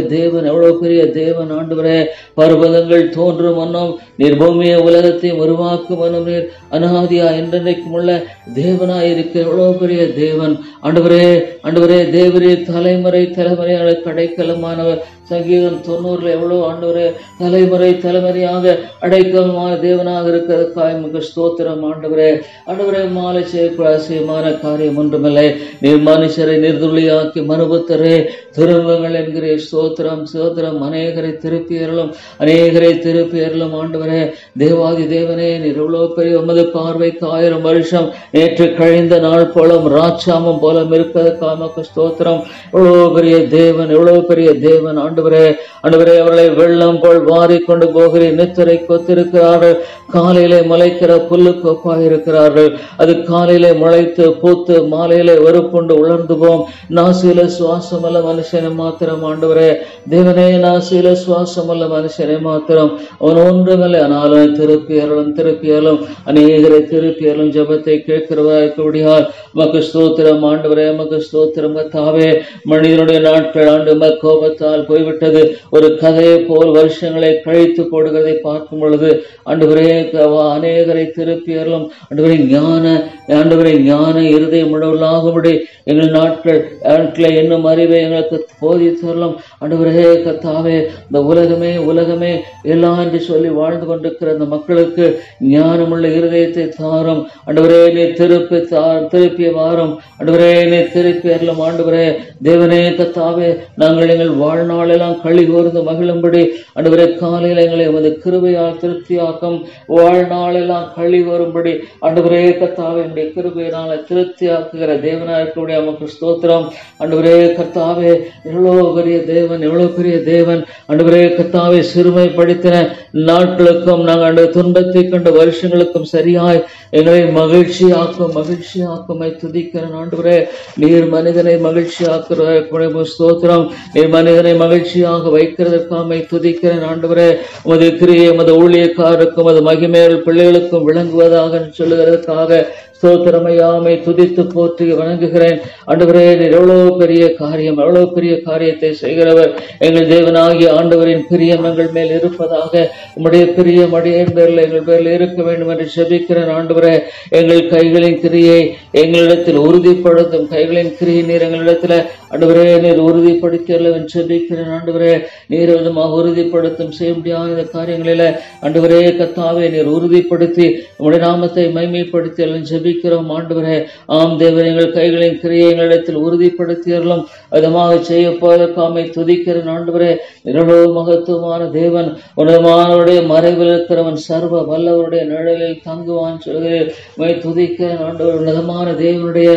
தேவன் ஆண்டவரே. பர்வதங்கள் தோன்றும் வண்ணம் நீர் பூமியை உலகத்தையும் உருவாக்கும் வண்ணம் நீர் அநாதியா என்றென்றைக்கும் உள்ள தேவனாய் இருக்கிற எவ்வளவு பெரிய தேவன் ஆண்டவரே. தேவரே தலைமுறையான கடைக்கலமானவர். சங்கீதம் 90 எவ்வளவு ஆண்டவரே தலைமுறையாக அடைக்கலமான தேவனாக இருக்கிறதுக்காக மிக ஸ்தோத்திரம் ஆண்டவரே. மாலை செய்யக்கூடாசியமான காரியம் ஒன்றுமில்லை. நீர் மனுஷரை நிர்துளியாக்கி மனுபுத்தரே திரும்பங்கள் என்கிற ஸ்தோத்திரம். அநேகரை திருப்பியர்களும் ஆண்டவரே. தேவாதி தேவனே நீர் எவ்வளவு பெரிய உமது பார்வைக்கு 1000 வருஷம் நேற்று கழிந்த நாள் போலும் ராட்சாமம் போலும் இருக்கிறதுக்காக ஸ்தோத்திரம். எவ்வளவு பெரிய தேவன் ஆண்டவரே. அவர்களை வெள்ளம் போல் வாரி கொண்டு போகிறேன். நித்திரை கொத்திருக்கிறார்கள். காலையிலே முளைக்கிற புல்லுக்கு ஒப்பாயிருக்கிறார்கள். அது காலையிலே முளைத்து பூத்து மாலையிலே வெறுப்புண்டு உலர்ந்து போம். நாசில சுவாசம் அல்ல மனுஷனை மாத்திரம் ஆண்டவரே. தேவனே நாசில சுவாசம் அல்ல மனுஷனை மாத்திரம். அவன் ஒன்றுமில்லை. ஆனாலும் திருப்பியலும் அநேகரை திருப்பியலும் ஜபத்தை கேட்கிறவர்கள் மக்கு ஸ்தோத்திரம் ஆண்டவரே. மக்கு ஸ்தோத்திரம் கர்த்தாவே. மனிதனுடைய நாட்கள் ஆண்டு கோபத்தால் போய்விட்டது. ஒரு கதையை போல் வருஷங்களை கழித்து போடுகிறதை பார்க்கும் பொழுது ஆண்டவரே அநேகரை திருப்பியர்களும் ஆண்டவரே ஞான இருதயம் உணர்வுகளாகும்படி எங்கள் நாட்களை என்னும் அறிவை எங்களுக்கு போதித்தரலும் ஆண்டவரே கர்த்தாவே. இந்த உலகமே எல்லாம் என்று சொல்லி வாழ்ந்து கொண்டிருக்கிற அந்த மக்களுக்கு ஞானமுள்ள இருதயத்தை தாரும் ஆண்டவரே. நீ திருப்பிய வாரம் ஆண்டவரே. நீ திருப்பியர்களும் ஆண்டவரே. தேவனே கர்த்தாவே. நாங்கள் எங்கள் வாழ்நாளில் எல்லாம் களி கூர்ந்து மகிழும்படி ஆண்டவரே காலையில் எங்களை உமது கிருபையால் திருப்தியாக்கும். வாழ்நாளெல்லாம் களி வரும்படி ஆண்டவரே கர்த்தாவே என்னுடைய கிருபையினால திருப்தியாக்குகிற தேவனாக இருக்கக்கூடிய நமக்கு ஸ்தோத்திரம். ஆண்டவரே கர்த்தாவே எவ்வளவு பெரிய தேவன், எவ்வளவு பெரிய தேவன். ஆண்டவரே கர்த்தாவே சிறுமைப்படுத்தின நாட்களுக்கும் நாங்கள் துன்பத்தை கண்ட வருஷங்களுக்கும் சரியாய் எங்களை மகிழ்ச்சியாக்குமை துதிக்கிறேன். ஆண்டவரே நீர் மனிதனை மகிழ்ச்சியாக்குற ஸ்தோத்திரம். நீர் மனிதனை மகிழ்ச்சியாக வைக்கிறதற்காக துதிக்கிறேன். ஆண்டவரே உமது கிரியை உமது ஊழியக்காரருக்கும் உமது மகிமையுள்ள பிள்ளைகளுக்கும் விளங்குவதாக சொல்லுகிறதுக்காக ஸ்தோத்திரமையாமை துதித்து போற்றி வணங்குகிறேன். ஆண்டவரே நீர் எவ்வளவு பெரிய காரியத்தை செய்கிறவர். எங்கள் தேவனாகிய ஆண்டவரின் பிரியம் எங்கள் மேல் இருப்பதாக. உம்முடைய பிரியம் அடியேன் பேரில் எங்கள் பேரில் இருக்க வேண்டும் என்று ஜெபிக்கிறேன். ஆண்டவரே எங்கள் கைகளின் கிரியை எங்களிடத்தில் உறுதிப்படுத்தும். கைகளின் கிரியை நீர் எங்களிடத்துல ஆண்டவரே நீர் உறுதிப்படுத்தல ஜெபிக்கிறேன். ஆண்டவரே நீர் விதமாக உறுதிப்படுத்தும் செய்ய முடியாத காரியங்களில ஆண்டவரே கர்த்தாவே நீர் உறுதிப்படுத்தி உம்முடைய நாமத்தை மைமைப்படுத்தி ஜெபிக்கிறோம். ஆண்டவரே ஆம் தேவன் எங்கள் கைகளின் கிரியை எங்களிடத்தில் உறுதிப்படுத்தியர்களும் விதமாக செய்ய போவதற்காக துதிக்கிறேன். ஆண்டவரே இரவு மகத்துவமான தேவன், உன்னதமானவருடைய மறைவில் இருக்கிறவன், சர்வ வல்லவருடைய நிழலில் தங்குவான் சொல்கிறேன். துதிக்கிறேன். ஆண்டவர் உன்னதமான தேவனுடைய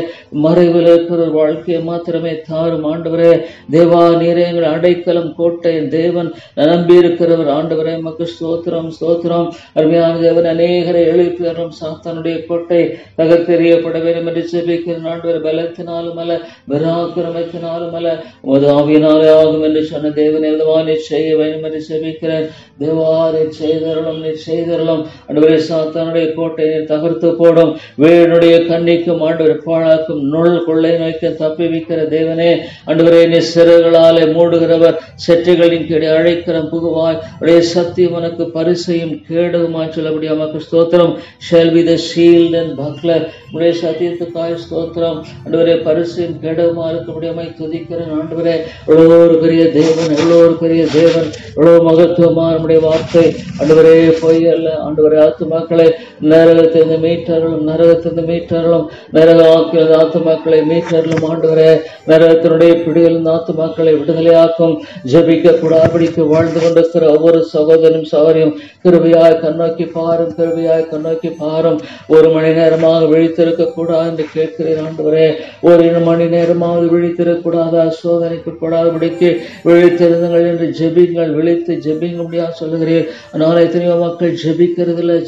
மறைவில் இருக்கிற வாழ்க்கையை மாத்திரமே தாரும். ஆண்டவரே தேவா நீரே எங்கள் அடைக்கலம் கோட்டை தேவன் நம்பி இருக்கிறவர். ஆண்டவரே மக்கு ஸ்தோத்திரம் ஸ்தோத்திரம். அருமையான தேவன் அநேகரை எழுப்பியரும் சாத்தானுடைய கோட்டை தகர்த்தெறியப்பட வேண்டும் என்று ஜெபிக்கிறேன். ஆண்டவர் பலத்தினாலும் அல்ல பராக்கிரமத்தினாலும் அல்ல உமது ஆவியினாலே ஆகும் என்று சொன்ன தேவன் எதுவானே செய்ய வேண்டும் என்று ஜெபிக்கிறேன். தேவாரை செய்தரலும் ஆண்டவரே சாத்தானுடைய கோட்டையை தகர்த்து போடும். வேனுடைய கண்ணிக்கும் ஆண்டவர் பாழாக்கும் நுழ் கொள்ளை நோய்க்கும் தப்பி வைக்கிற தேவனே ஆண்டவரே நீ சிறகுகளாலே மூடுகிறவர். செற்றுகளின் கீழே அழைக்கிற புகுவாய். உடைய சத்தியம் உனக்கு பரிசையும் கேடுமா சொல்லபடி நமக்கு ஸ்தோத்திரம். Shall be the shield and buckler. உடைய சத்தியத்துக்காய் ஸ்தோத்திரம். ஆண்டவரே பரிசையும் கேடுமா இருக்கபடியாமை துதிக்கிறேன். ஆண்டவரே எவ்வளோ ஒரு பெரிய தேவன், எவ்வளவு மகத்துவமான நம்முடைய வார்த்தை. ஆண்டவரே பொய் அல்ல. ஆண்டவரே ஆத்துமாக்களை நரகத்திலிருந்து மீட்டர்களும் நரக ஆக்கிய ஆத்துமாக்களை மீட்டர்களும். ஆண்டவரே நரகத்தினுடைய பிடியில் ஆத்துமாக்களை விடுதலையாக்கும். ஜபிக்க கூடாபடிக்கு வாழ்ந்து கொண்டிருக்கிற ஒவ்வொரு சகோதரனும் சகோதரியும் கிருபையாய் கண்ணோக்கி பாரும். ஒரு மணி நேரமாக விழித்திருக்க கூடாது என்று கேட்கிறேன். ஆண்டவரே ஒரு மணி நேரமாவது விழித்திருக்க கூடாதா? சோதனைக்குட்படாதபடிக்கு விழித்திருந்தங்கள் என்று ஜெபிங்கள். விழித்து ஜெபிங்க முடியாது சொல்லுகிறேன். அதனால எத்தனையோ மக்கள்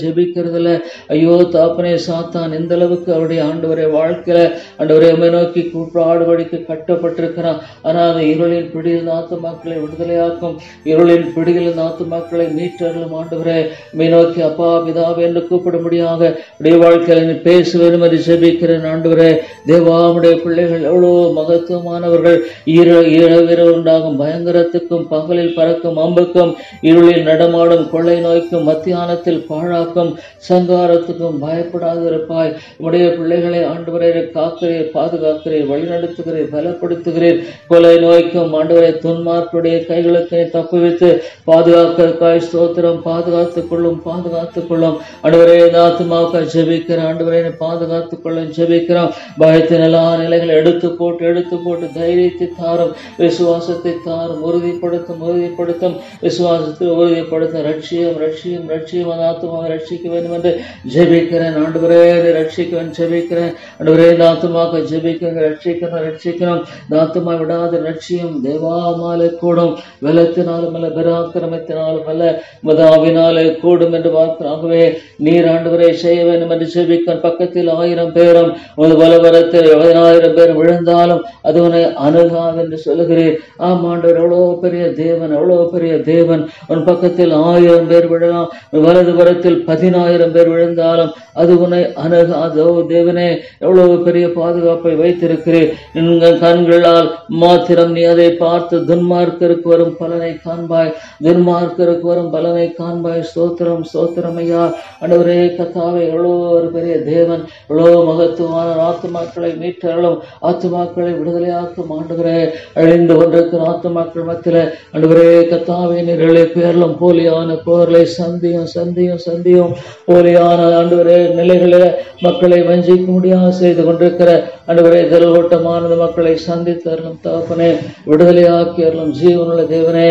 ஜெபிக்கிறதில்ல. ஐயோ தாப்பனே சாத்தான் இந்த அளவுக்கு அவருடைய ஆண்டவரை வாழ்க்கையில ஆண்டவரை உம்மை நோக்கி கூப்பாடுபடிக்கு கட்டப்பட்டிருக்கிறான். ஆனால் அந்த இருளின் பிடியில் ஆத்துமாக்களை விடுதலையாக்கும். இருளின் பிடியில் ஆத்துமாக்களை மீட்டர்களும். ஆண்டவரே உம்மை நோக்கி அப்பா பிதாவே என்று கூப்பிடும்படியாக உடைய வாழ்க்கையில பேச வேண்டும் என்று ஜெபிக்கிறேன். ஆண்டவரே தேவாவுடைய பிள்ளைகள் எவ்வளவு மகத்துவமானவர்கள். இரவு உண்டாகும் பயங்கரத்துக்கும் பகலில் பறக்கும் அம்புக்கும் இருளில் நடமாடும் கொள்ளை நோய்க்கும் மத்தியானத்தில் பாழாக்கும் சங்காரத்துக்கும் பயப்படாது இருப்பாய். உடைய பிள்ளைகளை ஆண்டவரை காக்கிறீர், பாதுகாக்கிறீர், வழிநடத்துகிறீர், பலப்படுத்துகிறீர். கொலை நோய்க்கும் ஆண்டவரை துன்மார்க்குடைய கைகளுக்கு தப்புவித்து பாதுகாக்கிறதுக்காய் ஸ்தோத்திரம். பாதுகாத்துக் கொள்ளும். ஆண்டவரே ஆத்துமாவுக்கு ஜெபிக்கிறேன். ஆண்டவரை பாதுகாத்துக் கொள்ளும் ஜெபிக்கிறோம். பயத்தின் எல்லா நிலைகளை எடுத்து போட்டு தைரியத்தை தாரும், விசுவாசத்தை தாரும், உறுதிப்படுத்தும் விசுவாசத்தை உறுதிப்படுத்தும். ரட்சியம் ஆத்துமாவை ரட்சிக்க வேண்டும் என்று ஜெபிக்கிறேன். ஆண்டவரே ரட்சிக்க ஜெபிக்கிறேன். ஆண்டவரே ஆத்துமாவுக்கு ஜெபிக்கிறேன். ரட்சிக்கணும். ஆத்துமா விடாத ரட்சியம் தேவாமாலே கூடும். வெலத்தினாலும் அல்ல பராக்கிரமத்தினாலும் அல்ல மதாவினாலே கூடும் என்று வார்த்தாகவே நீர் ஆண்டவரை செய்ய வேண்டும் என்று ஜெபிக்க. பக்கத்தில் 1000 பேரும் உனது வலவரத்தில் 10,000 பேர் விழுந்தாலும் அது உன்னை அணுகாது என்று சொல்லுகிறேன். ஆம் ஆண்டவர் எவ்வளவு பெரிய தேவன். உன் பக்கத்தில் 1000 பேர் விழலாம், வலது புறத்தில் 10,000 பேர் விழுந்தாலும் அது உன்னை அணுகாதோ. தேவனே எவ்வளவு பெரிய பாதுகாப்பை வைத்திருக்கிறேன். உங்கள் கண்களால் மாத்திரம் நீ அதை பார்த்து துன்மார்க்கருக்கு வரும் பலனை காண்பாய். ஸ்தோத்திரம் ஐயா. ஆண்டவரே கர்த்தாவே எவ்வளோ ஒரு பெரிய தேவன், எவ்வளோ மகத்துவமான ஆத்துமாக்களை மீட்டர்களும் ஆத்துமாக்களை விடுதலையாக்கும் நடத்தும் ஆண்டவரே. அழிந்து கொண்டிருக்கிற ஆத்துமாக்கள் மத்தியில ஆண்டவரே கத்தாவே நீர் பேரலும் போலியான போர்களை சந்தியும் போலியான ஆண்டவரே நிலைகளில மக்களை வஞ்சிக்க முடியாது செய்து கொண்டிருக்கிற ஆண்டவரே தலோட்டமானது மக்களை சந்தித்தரலும் தகப்பனே. விடுதலையாக்கியறலும் ஜீவனுள்ள தேவனே.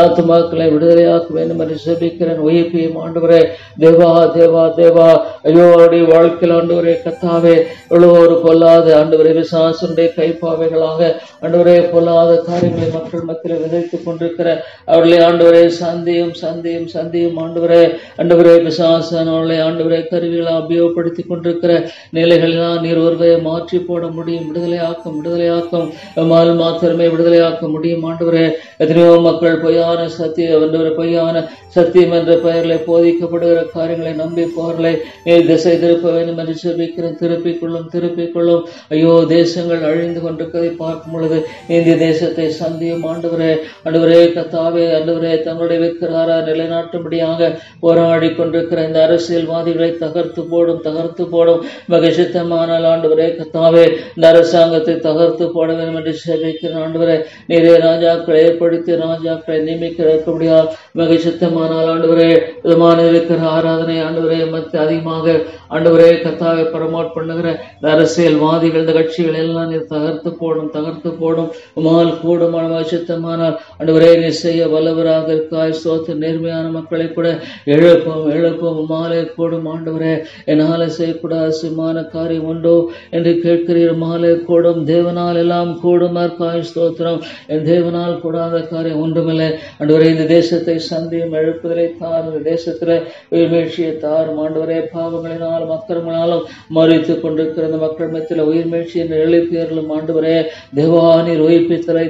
ஆத்துமாக்களை விடுதலையாக்க வேண்டும் என்று ஜெபிக்கிறேன். உயிர்ப்பியும் ஆண்டவரே. தேவா தேவா தேவா ஐயோ அவருடைய வாழ்க்கையில் ஆண்டவரே கத்தாவே எவ்வளோ ஒரு பொல்லாத ஆண்டவரே விசாசனுடைய கைப்பாவைகளாக ஆண்டவரே பொல்லாத காரியங்களை மக்கள் மத்தியில் விதைத்துக் கொண்டிருக்கிற அவர்களை ஆண்டவரே சந்தியும் ஆண்டவரே விசாசன் அவர்களை ஆண்டவரே கருவிகளை உபயோகப்படுத்தி கொண்டிருக்கிற நிலைகளெல்லாம் நீர் ஒருவரை மாற்றி போட முடியும். விடுதலையாக்கம் மாத்திரமே விடுதலையாக்க முடியும் ஆண்டவரே. எத்தனையோ மக்கள் பொய்யான சத்தியம் என்ற பெயர்களை போதிக்கப்படுகிற காரியங்களை நம்பி போர்களை திசை திருப்ப வேண்டும் என்று ஜெபிக்கிறேன். திருப்பிக் கொள்ளும் ஐயோ தேசங்கள் அழிந்து கொண்டிருக்கிறதை பார்க்கும் பொழுது இந்திய தேசத்தை சந்தியும் ஆண்டவரே கத்தாவே ஆண்டவரே தங்களுடைய விக்கிரகார நிலைநாட்டும்படியாக போராடி கொண்டிருக்கிற இந்த அரசியல்வாதிகளை தகர்த்து போடும் மகிழ்ச்சித்தமானால் ஆண்டவரே கத்தாவே இந்த அரசாங்கத்தை தகர்த்து போட வேண்டும் என்று ஜெபிக்கிறேன் ஆண்டவரே. நீரே ராஜாக்களை ஏற்படுத்தி ராஜாக்களை நியமிக்க முடியாது மகிழ்ச்சித்தமானால் ஆண்டவரே விதமான இருக்கிற ஆராதனை ஆண்டவரே மத்திய அதிகமாக ஆண்டவரே கத்தாவை ப்ரமோட் பண்ணுகிற இந்த அரசியல்வாதிகள் இந்த கட்சிகள் எல்லாம் நீர் தகர்த்து போடும் உமால் கூடுமான மகிழ்ச்சித்தமானால் ஆண்டவரே நீ செய்ய வல்லவராக இருக்காய். சோத்து நேர்மையான மக்களை கூட எழுப்பும் மாலை கூடும் ஆண்டவரே. என்னால செய்யக்கூடாத சிமான காரியம் உண்டோ என்று கேட்கிறீர். மாலை கூடும் தேவனால் எல்லாம் கூடும் இருக்காய். ஸ்தோத்திரம். என் தேவனால் கூடாத காரியம் ஒன்றுமில்லை ஆண்டவரே. இந்த தேசத்தை சந்தியும் எழுப்புதலை தார். இந்த தேசத்துல உயிர்மீழ்ச்சியை தாரும் ஆண்டவரே. பாவங்களினாலும் அக்கிரமங்களாலும் மறித்துக் கொண்டிருக்கிற இந்த மக்கள் மத்தியில் உயிர்மீழ்ச்சி என்று எழுப்பியர்களும் ஆண்டவரே தேவானீர் உயிர்ப்பித்தலை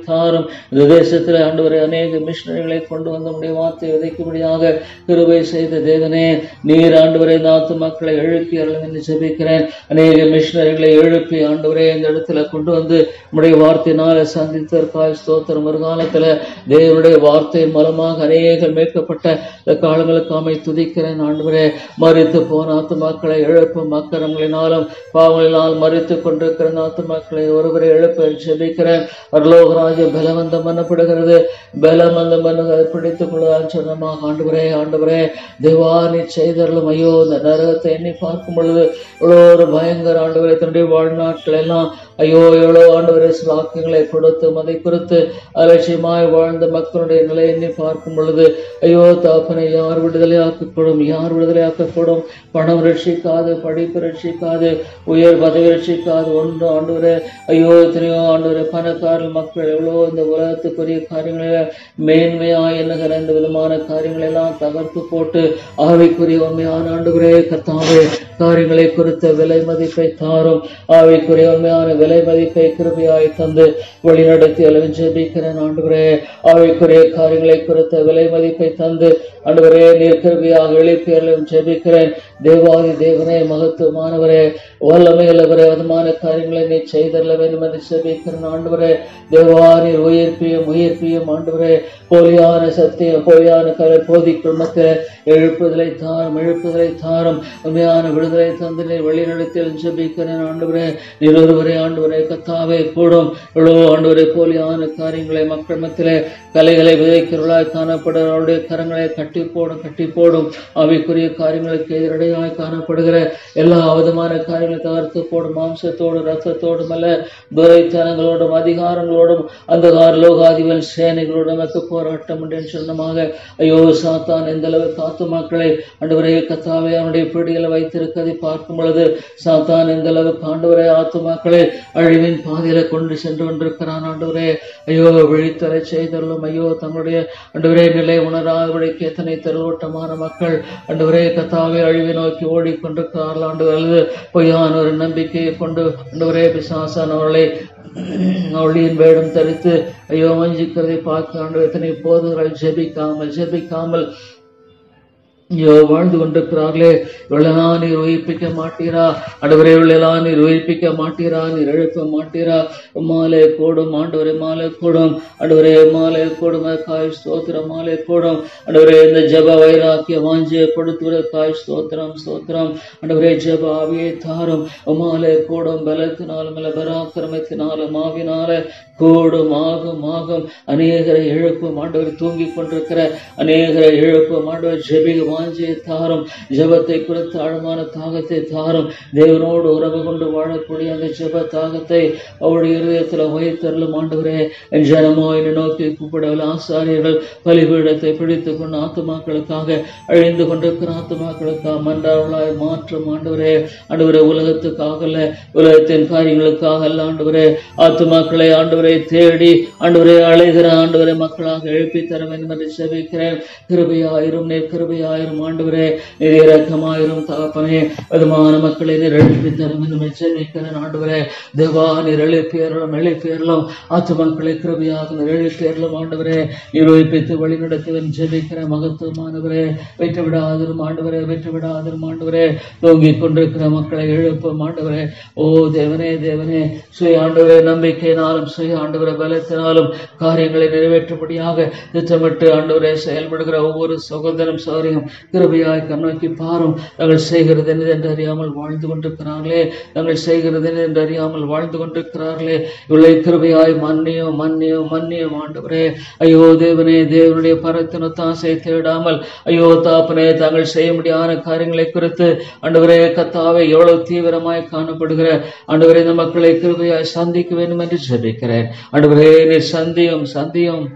தாரும். இந்த தேசத்தில் ஆண்டவரே அநேக மிஷனரிகளை கொண்டு வந்த முடிய வார்த்தை விதைக்கும்படியாக கிருபை செய்த தேவனே நீர் ஆண்டவரே இந்த ஆத்து மக்களை எழுப்பியர்களும் என்று ஜெபிக்கிறேன். அநேக மிஷனரிகளை எழுப்பி ஆண்டவரே இந்த இடத்துல கொண்டு வந்து உடைய வார்த்தையினால சந்தித்திருக்காய். ஸ்தோத்திரம். ஒரு காலத்துல தேவனுடைய வார்த்தையின் மூலமாக அநேகம் மீட்கப்பட்ட இந்த காலங்களுக்கு துதிக்கிறேன் ஆண்டவரே. மறித்து போன ஆத்துமாக்களை எழுப்பும் அக்கிரமங்களினாலும் பாவங்களினால் மறித்துக் கொண்டிருக்கிற ஆத்துமாக்களை ஒருவரை எழுப்ப ஜெபிக்கிறேன். பரலோகராஜ்ய பலவந்தம் பண்ணப்படுகிறது. பலவந்தம் பண்ண பிடித்துக் கொள்வதால் சொன்னமாக ஆண்டவரே தேவானி செய்தரலும் ஐயோ இந்த நரகத்தை எண்ணி பார்க்கும் பொழுது எவ்வளோ ஒரு பயங்கர ஆண்டவரை தன்னுடைய வாழ்நாட்கள் எல்லாம் ஐயோ எவ்வளோ ஆண்டவரே வாக்கியங்களை கொடுத்து அதை குறித்து அலட்சியமாய் வாழ்ந்த மக்களுடைய நிலை எண்ணி பார்க்கும் பொழுது ஐயோ தாப்பனை யார் விடுதலையாக்கப்படும். பணம் ரட்சிக்காது, படிப்பு ரட்சிக்காது, உயர் பதவி ரட்சிக்காது ஒன்று ஆண்டவரே. ஐயோ எத்தனையோ ஆண்டவரே பணக்காரர்கள் மக்கள் எவ்வளோ இந்த உலகத்துக்குரிய காரியங்கள மேன்மையா எண்ணுகிற இந்த விதமான காரியங்களை எல்லாம் தகர்த்து போட்டு ஆவிக்குரிய உண்மையான ஆண்டவரே கத்தாவே காரியங்களை குறித்த விலை மதிப்பை தாரும். ஆவிக்குரிய உண்மையான விலை மதிப்பை கிருபையாய் தந்து வழிநடத்தி அளவில் ஜெபிக்கிறேன் ஆண்டவரே. ஆவிக்குரிய காரியங்களை குறித்த விலை மதிப்பை தந்து ஆண்டவரே நீர் கிருபையாக எழுப்பியர்களும் ஜெபிக்கிறேன். தேவாதி தேவனே மகத்துவமானவரே வல்லமையுள்ளவரே விதமான காரியங்களை நீ செய்தரல வேண்டும் என்று ஜெபிக்கிறேன் ஆண்டவரே. தேவானீர் உயிர்ப்பியும் ஆண்டவரே போலியான சத்தியம் போலியான கலை போதிக்கும் மத்தியில் எழுப்புதலை தாரும் உண்மையான விடுதலை தந்து நீர் வழிநடத்தி ஜெபிக்கிறேன் ஆண்டவரே. நீர் ஒருவரே ஆண்டவரே கத்தாவே கூடும் இவ்வளோ ஆண்டவரே போலியான காரியங்களை மக்கள் மத்தியிலே கலைகளை விதைக்கிறவர்களாய் காணப்படுகிறவருடைய கரங்களை கட்டி போடும் அவைக்குரிய காரியங்களுக்கு எதிரடையாய் காணப்படுகிற எல்லா விதமான காரியங்களை தகர்த்து போடும். மாம்சத்தோடும் ரத்தத்தோடும் அல்ல துரைத்தனங்களோடும் அதிகாரங்களோடும் அந்த லோகாதிபன் சேனைகளோடும் போராட்டம் என்று சொன்னமாக ஐயோ சாத்தான் எந்த அளவுக்கு ஆத்துமாக்களை ஆண்டவரே கத்தாவே அவனுடைய பிடிகளை வைத்திருக்கதை பார்க்கும் பொழுது சாத்தான் எந்த அளவுக்கு ஆண்டவரே ஆத்துமாக்களை அழிவின் பாதையில கொண்டு சென்று கொண்டிருக்கிறான் ஆண்டவரே. ஐயோ விழித்தலை செய்தலும் ஐயோ தங்களுடைய ஆண்டவரே நிலை உணராதபடிக்கு எத்தனை தெருவோட்டமான மக்கள் ஆண்டவரே கத்தாவே அழிவை நோக்கி ஓடிக்கொண்டிருக்கிறார்கள் ஆண்டவர். அல்லது பொய்யான ஒரு நம்பிக்கையை கொண்டு ஆண்டவரே பிசாசான் அவர்களை அவளியின் வேடம் தரித்து ஐயோ வஞ்சிக்கிறதை பார்க்க ஆண்டவர் எத்தனை போதுகள் ஜெபிக்காமல் ஐயோ வாழ்ந்து கொண்டிருக்கிறார்களே, இவளெல்லாம் நீர் உயிர்ப்பிக்க மாட்டீரா? ஆண்டவரே, இவளெல்லாம் நீர் உயிர்ப்பிக்க மாட்டீரா? நீர் எழுப்ப மாட்டீரா? மாலை கூடும் ஆண்டவரே, மாலை கூடும் ஆண்டவரே, மாலை கூடும். காய் ஸ்தோத்திரம், மாலை கூடும் ஆண்டவரே. இந்த ஜப வைராக்கிய வாஞ்சியை கொடுத்துவதற்காய் ஸ்தோத்திரம், ஸ்தோத்திரம் ஆண்டவரே. ஜப ஆவியை தாரும். மாலை கூடும் பலத்தினாலும் அல்ல பராக்கிரமத்தினாலும் ஆவினால கூடும் ஆகும் ஆகும். அநேகரை எழுப்பும் ஆண்டவர். தூங்கி கொண்டிருக்கிற அநேகரை எழுப்பும் ஆண்டவர். ஜெபிக வாஞ்சியை தாரும். ஜபத்தை குறித்து ஆழமான தாகத்தை தாரும். தேவனோடு உறவு கொண்டு வாழக்கூடிய அந்த ஜப தாகத்தை அவருடைய இருதயத்தில் வைத்தருளும் ஆண்டவரே. ஜனமோ என்னை நோக்கி கூப்பிடவில்லை. ஆசாரியர்கள் பலிபீடத்தை பிடித்துக் கொண்டு ஆத்துமாக்களுக்காக அழிந்து கொண்டிருக்கிற ஆத்துமாக்களுக்காக மன்றாவளாய் மாற்றும் ஆண்டவரே. ஆண்டவரே, உலகத்துக்காக அல்ல, உலகத்தின் காரியங்களுக்காக அல்ல ஆண்டவரே. ஆத்துமாக்களை ஆண்டவரை தேடி ஆண்டவரை அழைகிற ஆண்டவரை மக்களாக எழுப்பி தர வேண்டும் என்று ஜெபிக்கிறேன். கிருபையாயிரும், நீர் கிருபையாயிரும் ஆண்டவரே. நீர் இரக்கமாயிரும் தகப்பனே. விதமான மக்களை நீர் எழுப்பி தர வேண்டும் என்று ஜெபிக்கிறேன் ஆண்டவரே. தேவா, நீர் எழுப்பியறலும் எழுப்பியறலும் ஆத்து மக்களை கிருபையாக நீர் எழுப்பியறலும் ஆண்டவரே. நீர் உயிர்ப்பித்து வழி நடத்துவன் ஜெபிக்கிற மகத்துவமானவரே. வெற்றி விடாதிரும் ஆண்டவரே, வெற்றி விடாதிரும் ஆண்டவரே. தூங்கிக் கொண்டிருக்கிற மக்களை எழுப்பும் ஆண்டவரே. ஓ தேவனே, தேவனே, சுய ஆண்டவரே நம்பிக்கையினாலும் சுய ஆண்டவரை பலத்தினாலும் காரியங்களை நிறைவேற்றும்படியாக திட்டமிட்டு ஆண்டவரை செயல்படுகிற ஒவ்வொரு சகோதரனும் சௌரியம் கிருபையாய் கண்ணோக்கி பாரும். தாங்கள் செய்கிறது என்று அறியாமல் வாழ்ந்து கொண்டிருக்கிறார்களே, தாங்கள் செய்கிறது என்று அறியாமல் வாழ்ந்து கொண்டிருக்கிறார்களே, இவளை கிருபையாய் மன்னியும் மன்னியும் மன்னியும் ஆண்டவரே. ஐயோ தேவனே, தேவனுடைய பரத்தின தாசை தேடாமல் ஐயோ தாப்பனே, தாங்கள் செய்ய முடியாத காரியங்களை குறித்து ஆண்டவரே கத்தாவை எவ்வளவு தீவிரமாய் காணப்படுகிற ஆண்டவரே இந்த மக்களை கிருபையாய் சந்திக்க வேண்டும் என்று ஜெபிக்கிறேன் ஆண்டவரே. நீர் சந்தியும் சந்தியும்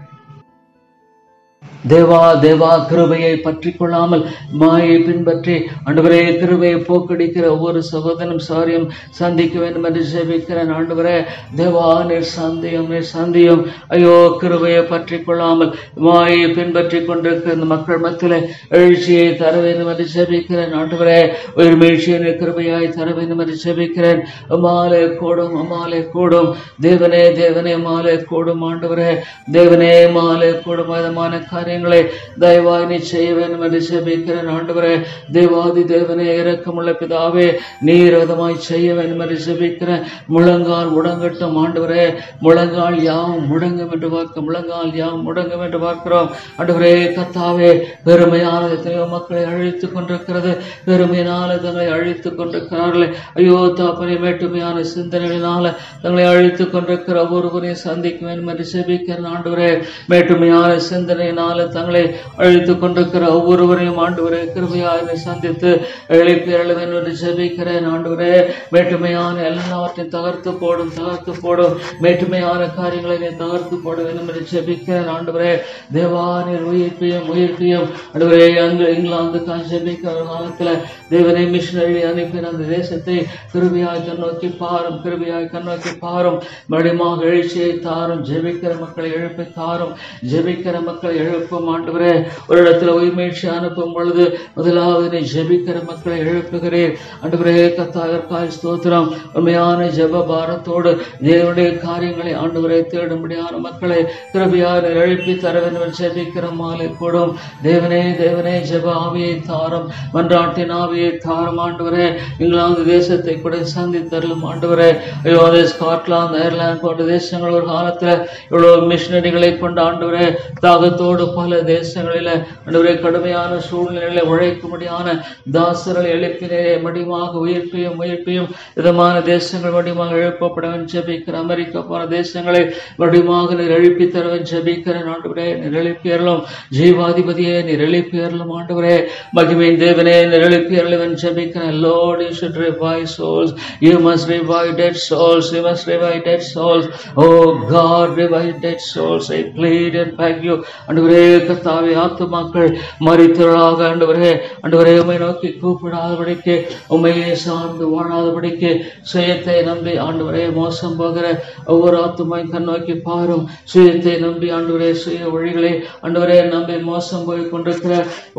தேவா, தேவா, கிருபையை பற்றி கொள்ளாமல் மாயை பின்பற்றி ஆண்டவரே கிருபையை போக்கடிக்கிற ஒவ்வொரு சகோதரனும் சாரியம் சந்திக்க வேண்டும் என்று ஜெபிக்கிறேன் ஆண்டவரே. தேவா, நீர் சந்தியும், நீர் சந்தியும். ஐயோ, கிருபையை பற்றி கொள்ளாமல் மாயை பின்பற்றி கொண்டிருக்கிற இந்த மக்கள் மத்தியில எழுச்சியை தர வேண்டும் என்று ஜெபிக்கிறேன் ஆண்டவரே. ஒரு மீழ்ச்சியை கிருபையாய் தர வேண்டும் என்று ஜெபிக்கிறேன். மாலை கூடும், மாலை கூடும் தேவனே, தேவனே, மாலை கூடும் ஆண்டவரே. தேவனே, மாலை கூடும். விதமான காரியம் தயவாய் நீ செய்ய வேண்டும் என்று ஜெபிக்கிறேன் ஆண்டவரே. தேவாதி தேவனே, இரக்கமுள்ள பிதாவே, நீர் விதமாய் செய்ய வேண்டும் என்று ஜெபிக்கிறேன். முழங்கால் முடங்கட்டும் ஆண்டவரே. முழங்கால் யாவும் முடங்கும் என்று பார்க்க முழங்கால் யாவும் முடங்கும் என்று பார்க்கிறோம் ஆண்டவரே. கத்தாவே, பெருமையான எத்தனையோ மக்களை அழித்துக் கொண்டிருக்கிறது. பெருமையினால தங்களை அழித்துக் கொண்டிருக்கிறார்களே. ஐயோ தாப்பனை, மேட்டுமையான சிந்தனைகளினால தங்களை அழித்துக் கொண்டிருக்கிற ஒவ்வொருவரையும் சந்திக்க வேண்டும் என்று ஜெபிக்கிறேன் ஆண்டவரே. மேட்டுமையான சிந்தனையினால தங்களை அழித்துக் கொண்டிருக்கிற ஒவ்வொருவரையும் ஆண்டவரே கிருபையாக சந்தித்து எழுப்பியருள வேண்டும் என்று ஜெபிக்கிறேன் ஆண்டவரே. மேட்டுமையான எல்லாவற்றையும் தகர்த்து போடும், தகர்த்து போடும். மேட்டுமையான காரியங்களை நீ தகர்த்து போட வேண்டும் என்று ஜெபிக்கிறேன் ஆண்டவரே. தேவா, நீர் உயிர்ப்பியும் உயிர்ப்பியும் ஆண்டவரே. இங்கிலாந்து ஜெபிக்கிற காலத்துல தேவனை மிஷினரி அனுப்பின அந்த தேசத்தை கிருபையாய் கண்ணோக்கி பாரும், கிருபையாய் கண்ணோக்கி பாரும். மறுபடியும் எழுச்சியை தாரும். ஜெபிக்கிற மக்களை எழுப்பி தாரும். ஜெபிக்கிற மக்களை எழுப்பும் ஆண்டவரே. ஒரு இடத்துல உயிர்மீழ்ச்சி அனுப்பும் பொழுது முதலாவது நீ ஜெபிக்கிற மக்களை எழுப்புகிறீர் ஆண்டவரே. கர்த்தாவிற்காய் ஸ்தோத்திரம். உண்மையான ஜெப பாரத்தோடு தேவனுடைய காரியங்களை ஆண்டவரை தேடும்படியான மக்களை கிருபையாக எழுப்பி தர வேண்டும் ஜெபிக்கிற மாலை கூடும். தேவனே, தேவனே, ஜெப ஆவியை தாரும், மன்றாட்டின் ஆவியை தாரும் ஆண்டவரே. இங்கிலாந்து தேசத்தை கூட சந்தித்தருளும் ஆண்டவரே. ஐயோ, ஸ்காட்லாந்து, அயர்லாந்து போன்ற தேசங்கள் ஒரு காலத்துல இவ்வளவு மிஷினரிகளை கொண்ட ஆண்டவரே தாகத்தோடு பல தேசங்களில ஆண்டவரே கடுமையான சூழ்நிலைகளை உழைக்கும்படியான தாசர்களை எழுப்பினே. மடிமாக உயிர்ப்பியும் உயிர்ப்பியும் விதமான தேசங்கள் மடிமாக எழுப்பப்படவன் ஜெபிக்கிற அமெரிக்கா போன தேசங்களை மடிமாக நீர் எழுப்பி தரவன் ஜெபிக்கிறேன் ஆண்டவரே. நீர் எழுப்பியறலும் ஜீவாதிபதியே, நீர் எழுப்பியறலும் ஆண்டவரே. மகிமையின் தேவனே, நீர் எழுப்பியறலும் ஜெபிக்கிறேன். Lord, you should revive souls. You must revive dead souls. You must revive dead souls. Oh God, revive dead souls. I plead and beg you ஆண்டவரே. கர்த்தாவே, ஆத்துமாக்கள் மரித்தவர்களாக ஆண்டவரே ஆண்டவரே உம்மை நோக்கி கூப்பிடாதபடிக்கு, உம்மையே சார்ந்து வாழாதபடிக்கு, சுயத்தை நம்பி ஆண்டவரே மோசம் போகிற ஒவ்வொரு ஆத்துமாய் கண்ணோக்கி பாரும். சுயத்தை நம்பி ஆண்டவரே, சுய வழிகளை ஆண்டவரே நம்பி மோசம் போய் கொண்டிருக்கிற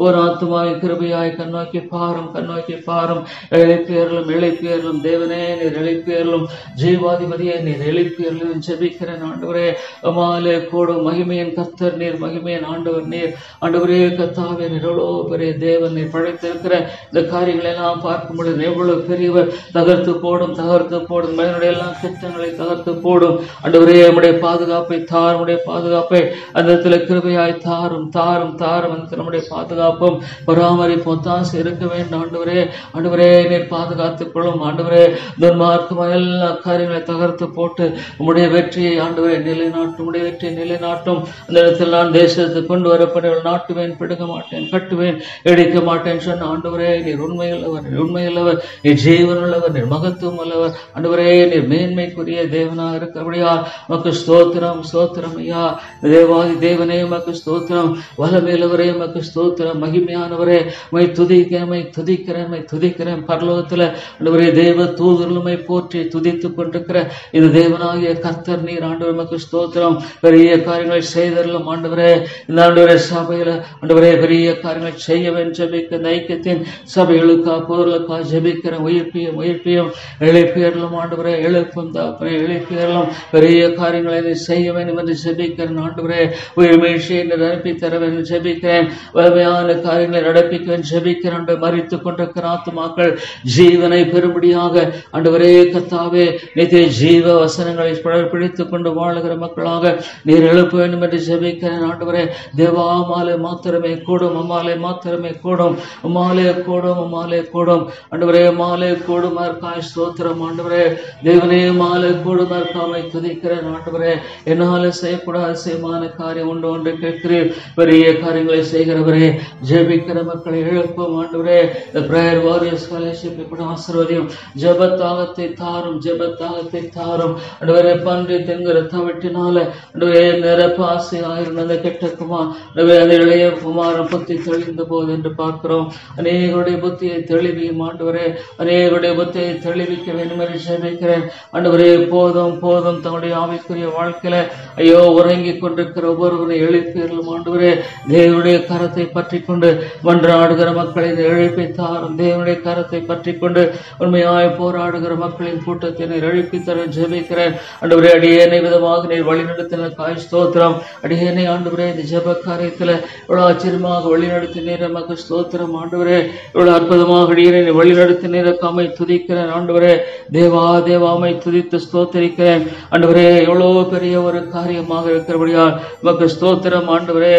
ஒரு ஆத்துமாய் கிருபையாய் கண்ணோக்கி பாரும், கண்ணோக்கி பாரும். எழுப்பியர்களும் எழுப்பியர்களும் தேவனே, நீர் எழுப்பியர்களும் ஜீவாதிபதியே, நீர் எழுப்பியர்களும் ஜெபிக்கிறேன் ஆண்டவரே. மாலே கூடும் மகிமையின் கர்த்தர் நீர், மகிமையின் ஆண்டவர் நீர். ஆண்டவரே கர்த்தாவே நீர் எவ்வளோ பெரிய தேவன், நீர் படைத்திருக்கிற இந்த காரியங்களை எல்லாம் பார்க்கும் பொழுது எவ்வளவு பெரியவர். தகர்த்து போடும் மனிதனுடைய எல்லாம் திட்டங்களை தகர்த்து போடும். ஆண்டவரே நம்முடைய பாதுகாப்பை தாரும், நம்முடைய பாதுகாப்பை அந்த இடத்துல கிருபையாய் தாரும் அந்த நம்முடைய பாதுகாப்பும் பராமரிப்பும் தாசை இருக்க வேண்டும். ஆண்டவரே நீர் பாதுகாத்துக் கொள்ளும். ஆண்டவரே துன்மார்க்கமாக எல்லா காரியங்களை தகர்த்து போட்டு உம்முடைய வெற்றியை ஆண்டவரை நிலைநாட்டும். அந்த இடத்தில் நான் தேசத்துக்கு கொண்டு வரப்பட நாட்டுவேன், பிடுங்க மாட்டேன், கட்டுவேன், இடிக்க மாட்டேன் சொன்ன ஆண்டவரே நீர் உண்மையுள்ளவர், நீர் ஜீவனுள்ளவர், நீர் மகத்துவம் உள்ளவர். ஆண்டவரே நீர் மேன்மைக்குரிய தேவனாக இருக்கிறபடியால் மக்கு ஸ்தோத்திரம் ஐயா. தேவாதி தேவனே மக்கு ஸ்தோத்திரம், வல்லமையுள்ளவரே மக்கு ஸ்தோத்திரம், மகிமையானவரே மை துதிக்கிறேன். பரலோகத்தில் ஆண்டவரே தேவ தூதர்களுமை போற்றி துதித்துக் கொண்டிருக்கிற இந்த தேவனாகிய கர்த்தர் நீர். ஆண்டவர் மக்கு ஸ்தோத்திரம். பெரிய காரியங்களை செய்தரலும் ஆண்டவரே. இந்த ஆண்டவரே சபையில ஆண்டவரே பெரிய காரியங்களை செய்யவேன் ஜெபிக்க ஐக்கியத்தின் சபைகளுக்கா பொருளுக்கா ஜெபிக்கிறேன். உயிர்ப்பியும் எழுப்பியறலும் ஆண்டவரே, எழுப்பும் தாப்பனே எழுப்பியறலும் பெரிய காரியங்களை செய்ய வேண்டும் என்று ஜெபிக்கிறேன். ஆண்டவரே உயிர் மீழ்ச்சியை நிரப்பி தர வேண்டும் ஜெபிக்கிறேன். வலிமையான காரியங்களை நடப்பிக்க ஜெபிக்கிறேன். மரித்துக் கொண்டிருக்கிற ஆத்துமாக்கள் ஜீவனை பெறும்படியாக ஆண்டவரே கர்த்தாவே நித்திய ஜீவ வசனங்களை பிடித்துக் கொண்டு வாழுகிற மக்களாக நீர் எழுப்ப வேண்டும் என்று ஜெபிக்கிறேன். ஆண்டவரே தேவா மாலை மாத்திரமே கூடும், அம்மாலே மாத்திரமே கூடும், ஆண்டவரே மாலை கூடுமார்க்காய் ஸ்தோத்திரம். ஆண்டவரே தேவனே மாலை கூடுமார்க்காமை துதிக்கிறேன். ஆண்டவரே என்னால செய்யக்கூடாத செய்யமான காரியம் உண்டு ஒன்று கேட்கிறேன். பெரிய காரியங்களை செய்கிறவரே ஜெபிக்கிற மக்களை எழுப்பும். ஆண்டவரே பிரேயர் வாரியர்ஸ் ஃபெலோஷிப் கூட ஆசீர்வதியும். ஜெபத்தாகத்தை தாரும். ஆண்டவரே பன்றி தென்கிற தவிட்டினால ஆண்டவரே நிரப்ப ஆசை ஆயிருந்த கெட்டக்குமா ஆண்டவரே அந்த இளைய குமாரன் புத்தி தெளிந்த போது என்று பார்க்கிறோம். அநேகருடைய புத்தியை தெளிவியும் ஆண்டவரே, அநேகருடைய புத்தியை தெளிவிக்க வேண்டும் என்று ஜெபிக்கிறேன். ஆண்டவரே போதும் தங்களுடைய ஆவிக்குரிய வாழ்க்கையில ஐயோ உறங்கி கொண்டிருக்கிற ஒவ்வொருவரை எழுப்பியர்களும் ஆண்டவரே தேவனுடைய கரத்தை பற்றி கொண்டு மன்றாடுகிற மக்களை எழுப்பி தாரும். தேவனுடைய கரத்தை பற்றி கொண்டு உண்மையாய் போராடுகிற மக்களின் கூட்டத்தினை எழுப்பி தர ஜெபிக்கிறேன். ஆண்டவரே அடியேனை விதமாக நீர் வழிநடத்தினருக்காய் ஸ்தோத்திரம். அடியேனை ஆண்டவரே இந்த ஜெப காரியத்துல இவ்வளவு ஆச்சரியமாக வழிநடத்தினீர் நமக்கு ஸ்தோத்திரம். ஆண்டவரே இவ்வளவு அற்புதமாக அடியேனை வழிநடத்தினருக்காமை துதிக்கிறேன். ஆண்டவரே தேவாமை துதித்து ஸ்தோத்தரிக்கிறேன். ஆண்டவரே எவ்வளவு பெரிய ஒரு காரியமாக இருக்கிறபடியால் நமக்கு ஸ்தோத்திரம். ஆண்டவரே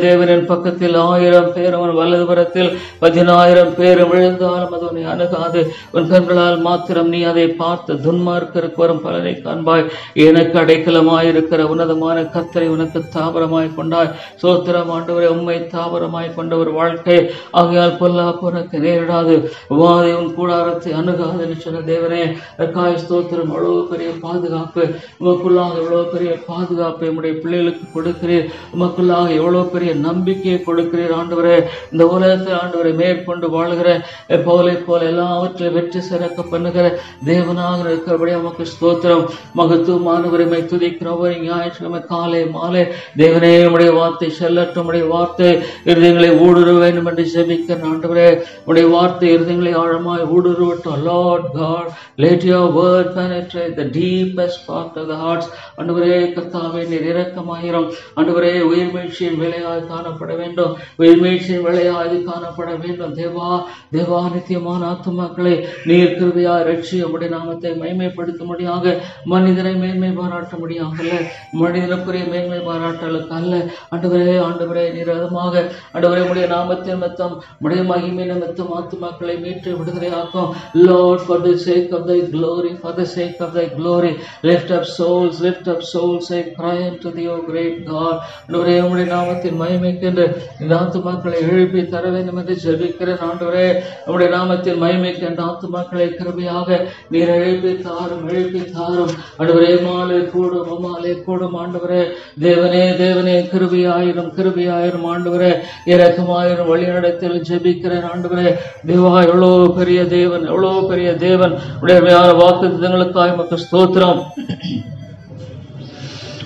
தேவனின் பக்கத்தில் 1000 பேர் அவன் வலது புறத்தில் 10,000 பேரும் விழுந்தாலும் அது உன்னை அணுகாது. உன் கண்களால் மாத்திரம் நீ அதை பார்த்து துன்மார்க்கருக்கு வரும் பலனை காண்பாய். எனக்கு அடைக்கலமாயிருக்கிற உன்னதமான கர்த்தரை உனக்கு தாபரமாய் கொண்டாய். ஸ்தோத்திரம். ஆண்டவரே உம்மை தாபரமாய் கொண்ட ஒரு வாழ்க்கை ஆகையால் பொல்லாப்பு உனக்கு நேரிடாது, உமாதை உன் கூடாரத்தை அணுகாது என்று சொன்ன தேவனே காய் ஸ்தோத்திரம். அவ்வளவு பெரிய பாதுகாப்பு உமக்குள்ளாக, எவ்வளவு பெரிய பாதுகாப்பை உம்முடைய பிள்ளைகளுக்கு கொடுக்கிறீர். உமக்குள்ளாக எவ்வளவு பெரிய நம்பிக்கையை கொடுக்கிறீர். ஆண்டவரே இந்த உலகத்தில் ஆண்டவரை மேற்கொண்டு வாழ்கிற போல எல்லாவற்றிலும் வெற்றி சிறக்க பண்ணுகிற தேவனாக இருக்கிறபடி நமக்கு ஸ்தோத்திரம். மகத்துவமானவரை துதிக்கிறவர் ஞாயிற்றுக்கிழமை காலை மாலை தேவனே உடைய வார்த்தை செல்லட்டும். உடைய வார்த்தை இருதயங்களை ஊடுருவ வேண்டும் என்று ஜெபிக்கிறேன். ஆண்டவரே உடைய வார்த்தை இருதயங்களை ஆழமாய் ஊடுருவட்டும். Lord God, let your word penetrate the deepest part of the hearts. ஆண்டவரே கர்த்தாவே நீர் இரக்கமாயிரும். ஆண்டவரே உயிர் மீழ்ச்சியின் வேலையாய் காணப்பட வேண்டும், உயிர் மீழ்ச்சியின் வேலையாய் காணப்பட வேண்டும். தேவா நித்தியமான ஆத்துமாக்களை நீர் கிருபையாய் ரட்சி உம்முடைய நாமத்தை மகிமைப்படுத்தும்படியாக மனிதனை மேன்மை பாராட்ட முடியாம மனிதனுக்குரிய மேன்மை பாராட்டலுக்கு அல்ல. ஆண்டவரே நீர் அதமாக ஆண்டவரே உடைய நாமத்தின் நிமித்தம் உடைய மகிமை நிமித்தம் ஆத்துமாக்களை மீட்டு விடுதலையாக்கும். Lord, for the sake of thy glory, lift up souls, I cry unto thee, O great God. ஆண்டவரே உடைய நாமத்தின் மகிமைக்கென்று இந்த ஆத்துமாக்களை எழுப்பி தர வேண்டும் என்று ஜெபிக்கிறேன். ஆண்டவரே உடைய நாமத்தின் மகிமைக்கென்று ஆத்துமாக்களை கிருபையாக நீர் எழுப்பி தாரும். ஆண்டவரே மாலை கூடும் ஆண்டவரே தேவனே கிருபையாயிரும் ஆண்டவரே இரக்கமாயிரும் வழிநடத்தில் ஜெபிக்கிறேன். ஆண்டவரே தேவா எவ்வளவு பெரிய தேவன் உடைய வாக்குத்தத்தங்களுக்காக உமக்கு ஸ்தோத்திரம்.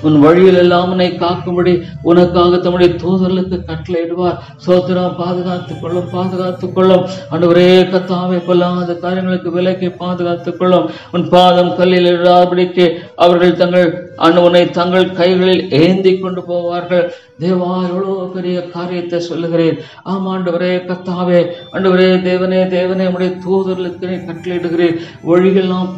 உன் வழியில் எல்லாம் உன்னை காக்கும்படி உனக்காக தம்முடைய தூதர்களுக்கு கட்டளையிடுவார். சோத்திரம். பாதுகாத்துக் கொள்ளும், பாதுகாத்துக் கொள்ளும் ஆண்டவரே. கர்த்தாவே பொல்லாத காரியங்களுக்கு விலக்கி பாதுகாத்துக் கொள்ளும். உன் பாதம் கல்லில் இடாதபடிக்கு அவர்கள் உன்னை தங்கள் கைகளில் ஏந்தி கொண்டு போவார்கள். தேவா, எவ்வளவு பெரிய காரியத்தை சொல்லுகிறேன். ஆமாண்டவரே கர்த்தாவே, ஆண்டவரே தேவனே, தேவனே, உடைய தூதர்களுக்கு கட்டளையிடுகிறேன். வழிகள்லாம்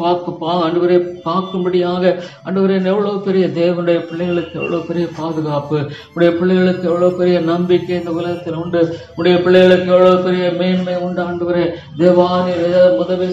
ஆண்டவரே பார்க்கும்படியாக ஆண்டவரே, எவ்வளவு பெரிய தேவனுடைய பிள்ளைகளுக்கு எவ்வளவு பெரிய பாதுகாப்பு, உடைய பிள்ளைகளுக்கு எவ்வளவு பெரிய நம்பிக்கை இந்த உலகத்தில் உண்டு, உடைய பிள்ளைகளுக்கு எவ்வளவு பெரிய மேன்மை உண்டு. ஆண்டவரே தேவா, நீர் உதவி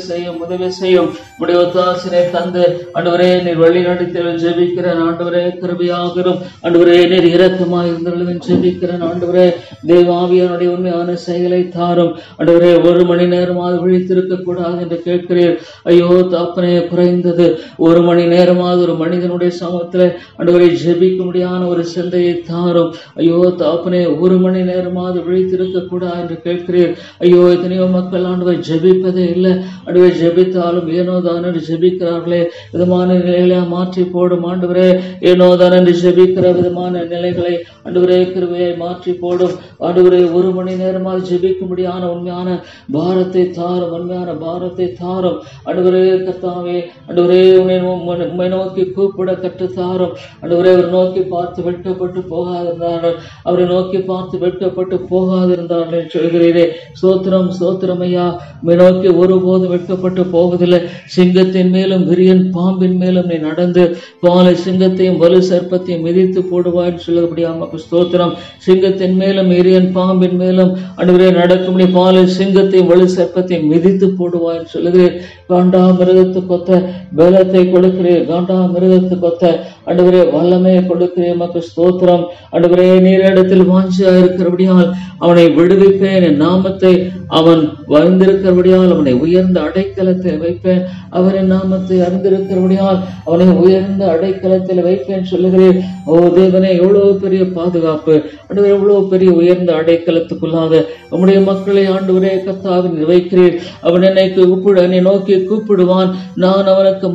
செய்யும் உடைய ஒத்தாசினை தந்து ஆண்டவரே நீர் வழி நடத்தி ஜெபிக்கிறேன். ஆண்டவரே கிருபையாகிரும். ஆண்டவரே நீர் இரக்கமாய் ஜெபிக்கிறேன். ஆண்டவரே தேவாவியனுடைய உண்மையான செயலை தாரும். ஆண்டவரே, 1 மணி நேரமாவது விழித்திருக்க கூடாது என்று கேட்கிறீர். ஐயோ தாப்பனே, குறைந்தது 1 மணி நேரமாவது ஒரு மனிதனுடைய சமூகத்தில் ஆண்டவரை ஜெபிக்க முடியாத ஒரு சிந்தையை தாரும். ஐயோ தாப்பனே, 1 மணி நேரமாவது விழித்திருக்க கூடாது என்று கேட்கிறீர். ஐயோ, எத்தனையோ மக்கள் ஆண்டவரை ஜெபிப்பதே இல்லை. ஆண்டவரை ஜெபித்தாலும் ஏனோ தான் என்று ஜெபிக்கிறார்களே. விதமான நிலைகளை மாற்றி போடும். ஆண்டவரே, ஏனோ தான் என்று ஜெபிக்கிற விதமான நிலைகளை ஆண்டவரே கிருபையை மாற்றி போடும். ஆண்டவரே, 1 மணி நேரமாக ஜெபிக்க முடியாத உண்மையான பாரத்தை தாரும், உண்மையான பாரத்தை தாரும். ஆண்டவரே கர்த்தாவே, ஆண்டவரே உம்மை நோக்கி கூப்பிட கற்று தாரும். ஆண்டவரே, அவரை நோக்கி பார்த்து வெட்கப்பட்டு போகாதிருந்தார்கள், அவரை நோக்கி பார்த்து வெட்கப்பட்டு போகாதிருந்தார்கள் சொல்கிறீரே. சோத்திரம், சோத்திரம் ஐயா. உம்மை நோக்கி ஒருபோதும் வெட்கப்பட்டு போவதில்லை. சிங்கத்தின் மேலும் விரியன் பாம்பின் மேலும் நீ நடந்து பாலை சிங்கத்தையும் வலு சர்ப்பத்தையும் மிதித்து போடுவான்னு சொல்லபடியாம ஸ்தோத்திரம். சிங்கத்தின் மேலும் இரியன் பாம்பின் மேலும் ஆண்டவரே நடக்கும்படி பாலை சிங்கத்தையும் வலு சர்ப்பத்தையும் மிதித்து போடுவான்னு சொல்லுகிறேன். காண்டா மிருகத்து கொத்த பலத்தை கொடுக்கிறேன். காண்டா மிருகத்து கொத்த ஆண்டவரே வல்லமையை கொடுக்கிறேன். மக்கு ஸ்தோத்திரம். ஆண்டவரே, நீரிடத்தில் வாஞ்சியா இருக்கிறபடியால் அவனை விடுவிப்பேன். என் நாமத்தை அவன் அறிந்திருக்கிறபடியால் அவனை உயர்ந்த அடைக்கலத்தில் வைப்பேன். அவரின் நாமத்தை அறிந்திருக்கிறபடியால் அவனை உயர்ந்த அடைக்கலத்தில் வைப்பேன் சொல்லுகிறேன். ஓ தேவனே, எவ்வளவு பெரிய பாதுகாப்பு. ஆண்டவரே, எவ்வளவு பெரிய உயர்ந்த அடைக்கலத்துக்குள்ளாக நம்முடைய மக்களை ஆண்டவரே கர்த்தாவின் வைக்கிறேன். அவன் என்னை நோக்கி கூப்பிடுவான். நான் அவனுக்கு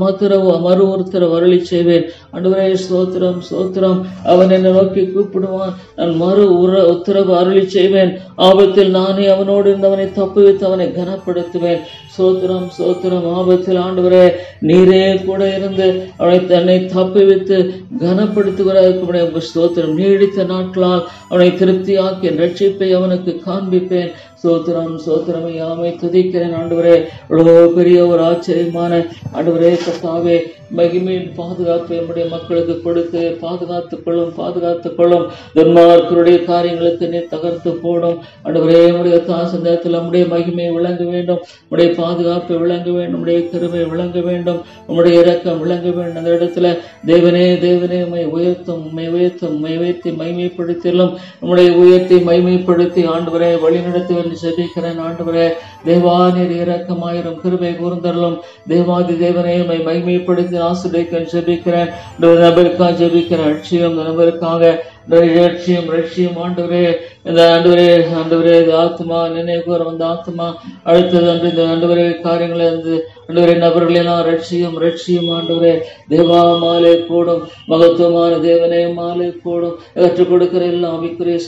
மறு உத்தரவு அருளி செய்வேன். ஆண்டவரே ஸ்தோத்திரம், ஸ்தோத்திரம். அவன் என்னை நோக்கி கூப்பிடுவான், நான் மறு உத்தரவு அருளி செய்வேன். ஆபத்தில் நானே அவனோடு இருந்தவனை தப்புவித்து அவனை கனப்படுத்துவேன். சோத்திரம், சோத்திரம். ஆபத்தில் ஆண்டவரே நீரே கூட இருந்து அவனை தன்னை தப்புவித்து கனப்படுத்துகிறார். ஸ்தோத்திரம். நீடித்த நாட்களால் அவனை திருப்தியாக்கி ரட்சிப்பை அவனுக்கு காண்பிப்பேன். சோத்திரம், சோத்திரமை யாமை துதிக்கிறேன். ஆண்டவரே, இவ்வளோ பெரிய ஒரு ஆச்சரியமான ஆண்டவரே கர்த்தாவே, மகிமையின் பாதுகாப்பு நம்முடைய மக்களுக்கு கொடுத்து பாதுகாத்துக் கொள்ளும், பாதுகாத்துக் கொள்ளும். துன்மார்க்கருடைய காரியங்களுக்கு நீ தகர்த்து போடும். ஆண்டவரே, நம்முடைய தாசந்தத்தில் நம்முடைய மகிமை விளங்க வேண்டும், நம்முடைய பாதுகாப்பு விளங்க வேண்டும், நம்முடைய கிருபை விளங்க வேண்டும், நம்முடைய இரக்கம் விளங்க வேண்டும். அந்த இடத்துல தேவனே, தேவனே உம்மை உயர்த்தும், உம்மை உயர்த்தும், உம்மை உயர்த்தி மகிமைப்படுத்திலும் நம்முடைய உயர்த்தி மகிமைப்படுத்தி ஆண்டவரே வழிநடத்துவேன் ஜெபிக்கிறேன். ஆண்டவரே தேவா, நீர் இரக்கமாயிரும், கிருபை கூர்ந்தருளும். தேவாதி தேவனே உம்மை மகிமைப்படுத்தி ஆசிரியக்க ஜெபிக்கிறேன். நபருக்காக ஜெபிக்கிறேன். அட்சியம் நபருக்காக ரட்சியம் ஆண்டவரே. இந்த ஆண்டவரே ஆத்மா நினைவு வந்த ஆத்மா அடுத்தது அன்று இந்த ஆண்டவரே காரியங்களை ஆண்டவரே நபர்களெல்லாம் ரட்சியம் ஆண்டவரே. தேவா மாலை கூடும், மகத்துவமான தேவனே மாலை கூடும். கற்றுக் கொடுக்கிற எல்லாம் ஆவிக்குரிய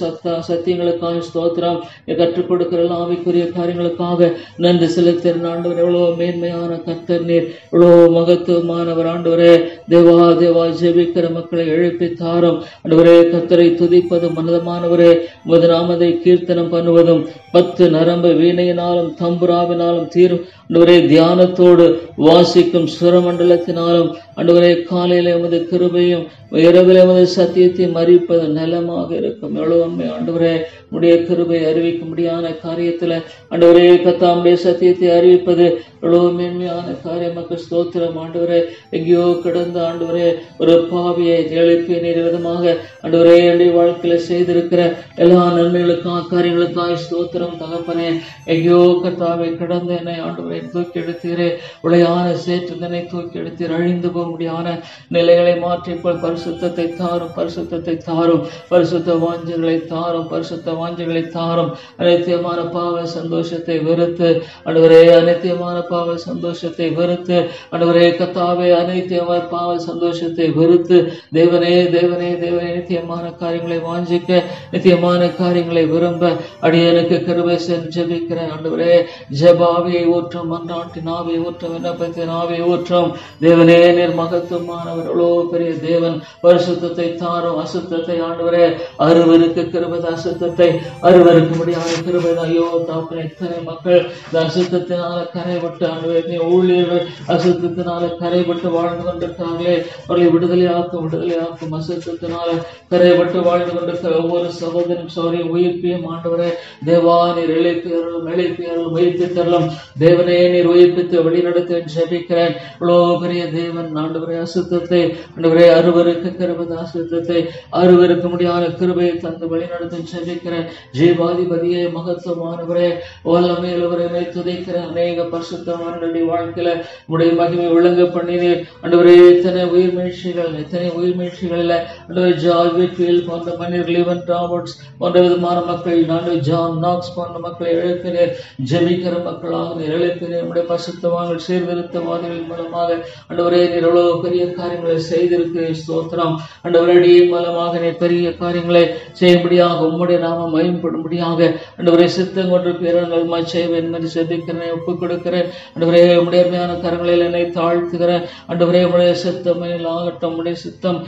சத்தியங்களுக்காக ஸ்தோத்திரம். கற்றுக் கொடுக்கிற எல்லாம் ஆவிக்குரிய காரியங்களுக்காக நன்றி செலுத்தின ஆண்டவர். எவ்வளவு மேன்மையான கர்த்தர் நீர், எவ்வளவு மகத்துவமானவர் ஆண்டவரே. தேவா ஜெபிக்கிற மக்களை எழுப்பி தாரும் ஆண்டவரே. கர்த்தரை துதிப்பதும் மனதமானவரே, உமது நாமத்தை கீர்த்தனம் பண்ணுவதும் 10 நரம்பு வீணையினாலும் தம்புராவினாலும் தீரும் ஆண்டவரே. தியானத்தோடு வாசிக்கும் சுரமண்டலத்தினாலும் ஆண்டவரே காலையில உமது கிருபையும் இரவில உமது சத்தியத்தையும் அறிவிப்பது நலமாக இருக்கும். எவ்வளவு உண்மை ஆண்டவரே. உடைய கிருபை அறிவிக்க முடியாத காரியத்துல ஆண்டவரே கர்த்தாவுடைய சத்தியத்தை அறிவிப்பது எவ்வளவு மேன்மையான காரியமாக ஸ்தோத்திரம் ஆண்டவரே. எங்கேயோ கிடந்த ஆண்டவரே ஒரு பாவியை எழுப்பி நீர் விதமாக ஆண்டவரே என்னுடைய வாழ்க்கையில செய்திருக்கிற எல்லா நன்மைகளுக்காக காரியங்களுக்காக ஸ்தோத்திரம் தகப்பனே. எங்கேயோ கர்த்தாவை கிடந்த என்னை ஆண்டவரை தூக்கி எடுத்தீரே. உளையான சேற்றுதனை தூக்கி எடுத்தீர். அழிந்து போக முடியாத நிலைகளை மாற்றிப்போல் பரிசுத்தத்தை தாரும், பரிசுத்தத்தை தாரும், பரிசுத்த வாஞ்சல்களை தாரும், பரிசுத்த வாஞ்சைகளை தாரும். அனைத்தியமான பாவ சந்தோஷத்தை வெறுத்து ஆண்டவரே, அனைத்தியமான பாவ சந்தோஷத்தை வெறுத்து ஆண்டவரே கர்த்தாவே, அனைத்தியமான பாவ சந்தோஷத்தை வெறுத்து தேவனே தேவனே தேவனே நித்தியமான காரியங்களை வாஞ்சிக்க, நித்தியமான காரியங்களை விரும்ப அடியனுக்கு கிருபை சென்று ஜெபிக்கிறேன். ஆண்டவரே, ஜெபாவியை ஊற்றும், மன்றாட்டின் ஆவியை ஊற்றும், விண்ணப்பத்தின் ஆவியை ஊற்றும். தேவனே, நீர் மகத்துவமானவர், எவ்வளோ பெரிய தேவன். பரிசுத்தத்தை தாரும், அசுத்தத்தை ஆண்டவரே அருவருக்கு கிருபை, அசுத்தத்தை அருவருக்கு முடியாத கிருபை. ஐயோ தாப்பனே, எத்தனை மக்கள் இந்த அசுத்தத்தினால கரைபட்டு ஆண்டவரே ஊழியர்கள் அசுத்தத்தினால கரைபட்டு வாழ்ந்து கொண்டிருக்கிறார்களே, அவர்களை விடுதலையாக்கும், விடுதலையாக்கும். அசுத்தத்தினால கரைபட்டு வாழ்ந்து கொண்டிருக்கிற ஒவ்வொரு சகோதரன் சௌரியம் உயிர்ப்பியும் ஆண்டவரே தேவா, நீர் இழைப்பியர்களும் இழைப்பியர்களும் உயிர்ப்பித்தரலும். தேவனே, நீர் உயிர்ப்பித்து வழிநடத்தி ஜெபிக்கிறேன். இவ்வளோ பெரிய தேவன் ஆண்டவரே, அசுத்தத்தை ஆண்டவரே அருவருக்கு கிருபை, அசுத்தத்தை அருவருக்கு முடியாத கிருபையை தந்து வழிநடத்தி ஜெபிக்கிறேன். ஜீவாதிபதியே, மகத்துவமானவரே, வல்லமையுள்ளவரை துதிக்கிறேன். அநேக பரிசுத்தவான்களுடைய வாழ்க்கையில உடைய மகிமை விளங்க பண்ணினீர் ஆண்டவரே. எத்தனை உயிர்மீழ்ச்சிகள், எத்தனை உயிர்மீழ்ச்சிகளில் ஆண்டவரே ஜார்ஜ் விட்ஃபீல்ட் போன்ற மனிதர், லிவன் ராபர்ட்ஸ் போன்ற விதமான மக்கள், ஆண்டவரே ஜான் நாக்ஸ் போன்ற மக்களை எழுப்பினீர். ஜெபிக்கிற மக்களாக நீர் எழுப்பினீர். உடைய பரிசுத்தவான்கள் சீர்திருத்தவாதிகளின் மூலமாக ஆண்டவரே நீர் எவ்வளவு பெரிய காரியங்களை செய்திருக்கிறீர். ஸ்தோத்திரம் ஆண்டவரே. அடியின் மூலமாக நீர் பெரிய காரியங்களை செய்யும்படியாக, உம்முடைய நாமம் மகிமைப்படும்படியாக ஆண்டவரே சித்தம் கொண்டு பேரங்கள் செய்வேன் என்று செபிக்கிறேன், ஒப்புக் கொடுக்கிறேன். ஆண்டவரே, உம்முடைய அருமையான கரங்களில் என்னை தாழ்த்துகிறேன். ஆண்டவரே, உம்முடைய சித்தம் ஆகட்டும், உம்முடைய சித்தம்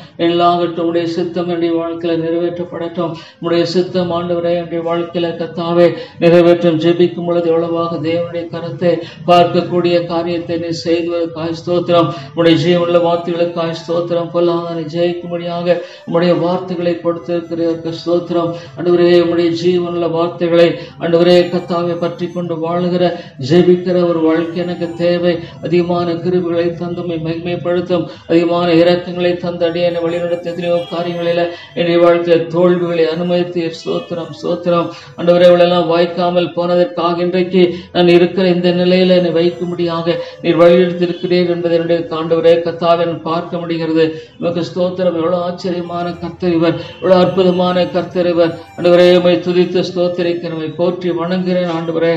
ஆகட்டும், உம்முடைய சித்தம் என்னுடைய வாழ்க்கையில நிறைவேற்றப்படட்டும். உம்முடைய சித்தம் ஆண்டவரே என்னுடைய வாழ்க்கையில கர்த்தாவே நிறைவேற்றும். ஜெபிக்கும் பொழுது எவ்வளவாக தேவனுடைய கரத்தை பார்க்கக்கூடிய காரியத்தை நீ செய்வதற்காக ஸ்தோத்திரம். உம்முடைய ஜீவனுள்ள வார்த்தைகளுக்காக ஸ்தோத்திரம். பொல்லாதனை ஜெயிக்கும்படியாக உம்முடைய வார்த்தைகளை கொடுத்திருக்கிறதற்கு ஸ்தோத்திரம். ஆண்டவரே, உம்முடைய ஜீவனுள்ள வார்த்தைகளை ஆண்டவரே கர்த்தாவை பற்றி கொண்டு வாழுகிற ஜெபிக்கிற ஒரு வாழ்க்கை எனக்கு தேவை. அதிகமான கிருபைகளை தந்துமை மகிமைப்படுத்தும், அதிகமான இரக்கங்களை தந்து அடியனை வழிநடத்த எத்தனையோ காரியங்களில் என்னுடைய வாழ்க்கையில் தோல்விகளை அனுமதித்து ஸ்தோத்திரம் ஸ்தோத்திரம். ஆண்டவரே, இவளெல்லாம் வாய்க்காமல் போனதற்காக இன்றைக்கு நான் இருக்கிற இந்த நிலையில என்னை வைக்கும்படியாக நீர் வழிநடத்திருக்கிறீர் என்பதை என்னுடைய ஆண்டவரே கர்த்தாவை பார்க்க முடிகிறது. நமக்கு ஸ்தோத்திரம். எவ்வளவு ஆச்சரியமான கர்த்தர் இவர், எவ்வளவு அற்புதமான கர்த்தர் இவர். ஆண்டவரே, உம்மை துதித்து ஸ்தோத்திரிக்கிறேன், போற்றி வணங்குகிறேன். ஆண்டவரே,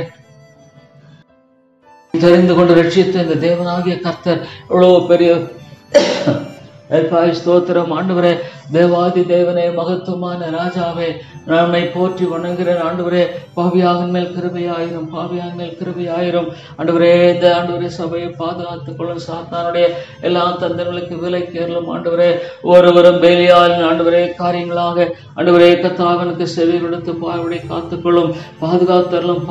தெரிந்து கொண்டு ரட்சித்த இந்த தேவனாகிய கர்த்தர் எவ்வளவு பெரிய ஸ்தோத்திரம். ஆண்டவரே, தேவாதி தேவனே, மகத்துவமான ராஜாவே, நம்மை போற்றி வணங்குகிறேன். ஆண்டவரே, பாவியாக மேல் கிருபையாயிரும், பாவியாக மேல் கிருபையாயிரும். ஆண்டவரே, இந்த ஆண்டவரே சபையை பாதுகாத்துக் கொள்ளும், சாத்தானுடைய எல்லா தந்தங்களுக்கு விலைக்கு ஏறலும். ஆண்டவரே, ஒருவரும் வேலையால் ஆண்டவரே காரியங்களாக ஆண்டவரே கர்த்தாவனுக்கு செவி கொடுத்து பாவனை காத்துக்கொள்ளும், பாதுகாத்தரலும்.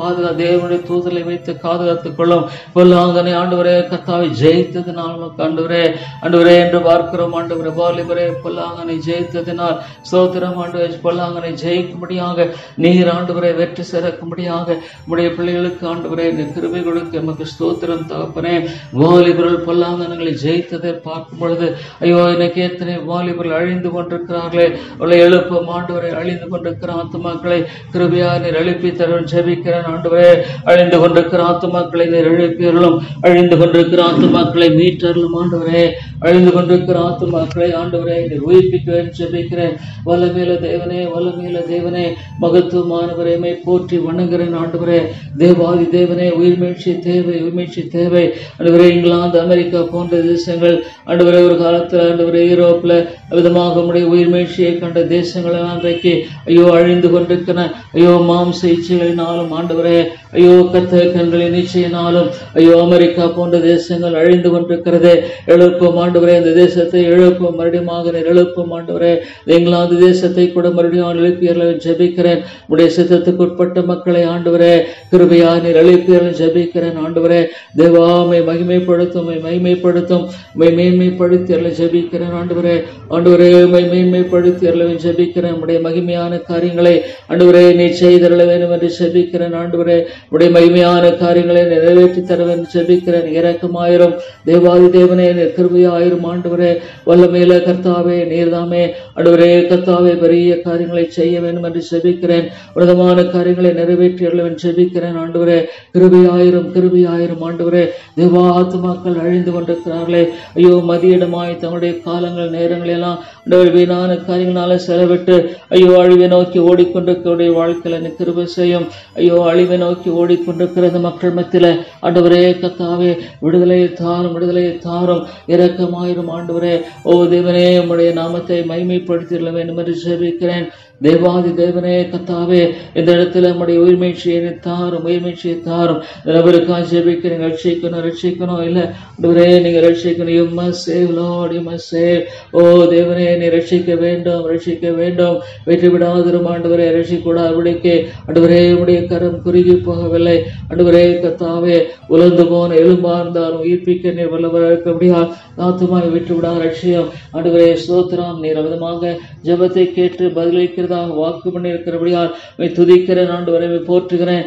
தேவனுடைய தூதலை வைத்து பாதுகாத்துக் கொள்ளும். பொல்லாங்கனை ஆண்டவரே கர்த்தாவை ஜெயித்ததினால் ஆண்டவரே ஆண்டவரே என்று பார்க்கிறோம். ஆண்டவரே, வாலிபரே பொல்லாங்கனை ஜெயித்ததினால் ஸ்தோத்திரம். ஆண்டவரே, பொல்லாங்கனை ஜெயிக்கும்படியாக நீர் ஆண்டவரை வெற்றி சிறக்கும்படியாக உடைய பிள்ளைகளுக்கு ஆண்டவரே கிருபை கொடுக்க எமக்கு ஸ்தோத்திரம் தகப்பனே. வாலிபர்கள் பொல்லாங்கனங்களை ஜெயித்ததை பார்க்கும் பொழுது ஐயோ, எனக்கு எத்தனை வாலிபர்கள் அழிந்து கொண்டிருக்கிறார்களே, அவளை எழுப்பும் ஆண்டவரை. அழிந்து கொண்டிருக்கிற ஆத்துமாக்களை கிருபையா நீர் எழுப்பி தரும் ஜெபிக்கிறேன். ஆண்டவரே, அழிந்து கொண்டிருக்கிற ஆத்துமாக்களை நீர் எழுப்பியர்களும், அழிந்து கொண்டிருக்கிற ஆத்துமாக்களை மீட்டர்களும். ஆண்டவரே, அழிந்து கொண்டிருக்கிற ஆத்துமாக்களை ஆண்டவரை நீர் உயிர்ப்பிக்க ஜெபிக்கிறேன். வல்லமேல தேவனே, வல்லமேல தேவனே, மகத்துவமானவரைமை போற்றி வணங்குகிறேன். ஆண்டவரே, தேவாதி தேவனே, உயிர்மீழ்ச்சி தேவை, உயிர்மீழ்ச்சி தேவை. ஆண்டவரே, இங்கிலாந்து, அமெரிக்கா போன்ற தேசங்கள் ஆண்டவரே ஒரு காலத்தில் ஆண்டவரே யூரோப்ல விதமாக உடைய உயிர்மீழ்ச்சியை கண்ட தேசங்கள் அன்றைக்கு ஐயோ அழிந்து கொண்டிருக்கிற ஐயோ மாம்ச இச்சைகளினாலும் ஆண்டவரே ஐயோ கத்தகங்களின் இச்சையினாலும் ஐயோ அமெரிக்கா போன்ற தேசங்கள் அழிந்து கொண்டிருக்கிறது. எழுப்பும் ஆண்டவரே, இந்த தேசத்தை எழுப்பும், மறுபடியும் எழுப்பும் ஆண்டவரே. இங்கிலாந்து தேசத்தை கூட மறுபடியும் எழுப்பியர்கள் ஜெபிக்கிறேன். உடைய சித்தத்துக்கு உட்பட்ட மக்களை ஆண்டவரே கிருபையா நீர் எழுப்பியர்கள் ஜெபிக்கிறேன். ஆண்டவரே, தேவாமை மகிமைப்படுத்தும், மகிமைப்படுத்தும், மேன்மைப்படுத்தியர்களை ஜெபிக்கிறேன். ஆண்டவரே, ஆண்டவரே மேன்மைப்படுத்தியர்களை ஜெபிக்கிறேன். உடைய மகிமையான காரியங்களை ஆண்டவரே நீ செய்தரல வேண்டும் என்று ஜெபிக்கிறேன். ஆண்டவரே, உடைய மகிமையான காரியங்களை நிறைவேற்றி தர வேண்டும் ஜெபிக்கிறேன். இரக்கமாயிரும் தேவாதி தேவனே, கிருபையா கிருபையாயிரும் ஆண்டவரே. வல்லமையில கர்த்தாவே நீர்தாமே ஆண்டவரே கர்த்தாவே பெரிய காரியங்களை செய்ய வேண்டும் என்று ஜெபிக்கிறேன். உன்னதமான காரியங்களை நிறைவேற்றியர்கள் என்று ஜெபிக்கிறேன் ஆண்டவரே. கிருபையாயிரும் கிருபையாயிரும் ஆண்டவரே. தேவா ஆத்துமாக்கள் அழிந்து கொண்டிருக்கிறார்களே, ஐயோ மதியிடமாய் தங்களுடைய காலங்கள் நேரங்கள் எல்லாம் ஆண்டவர் வீணான காரியங்களால செலவிட்டு ஐயோ அழிவை நோக்கி ஓடிக்கொண்டிருக்கிற வாழ்க்கையில நீ கிருபை செய்யும். ஐயோ அழிவை நோக்கி ஓடிக்கொண்டிருக்கிற இந்த மக்கள் மத்தியில ஆண்டவரே கர்த்தாவே விடுதலையை தாரும், விடுதலையை தாரும், இரக்கமாயிரும் ஆண்டவரே. ஓ தேவனே உம்முடைய நாமத்தை மகிமைப்படுத்திட வேண்டும் என்று ஜெபிக்கிறேன். தேவாதி தேவனே கர்த்தாவே இந்த இடத்துல நம்முடைய உயிர்மீழ்ச்சியை தாரும், உயிர்மீழ்ச்சியை தாரும். நபருக்காக ஜெபிக்கிறேன். ரட்சிக்கணும் இல்ல ஆண்டவரே நீங்க ரட்சிக்கணும். You must save Lord, you must save. ஓ தேவனே நீ ரட்சிக்க வேண்டும், ரட்சிக்க வேண்டும். வெற்றி விடாதிரும் ஆண்டவரே. ரட்சிக்கூடாதபடிக்கு ஆண்டவரே உடைய கரம் குறுகி போகவில்லை ஆண்டவரே கர்த்தாவே. உலர்ந்து போன எலும்பா இருந்தாலும் உயிர்ப்பிக்க நீர் வல்லவராக இருக்கபடியா ஆத்துமாவை விட்டு விடாத ரட்சியம் ஆண்டவரே. ஸ்தோத்திரம். நீர் விதமாக ஜெபத்தை கேட்டு பதிலளிக்கிறதாக வாக்கு பண்ணி இருக்கிறபடியால் துதிக்கிறேன் ஆண்டவரை, போற்றுகிறேன்,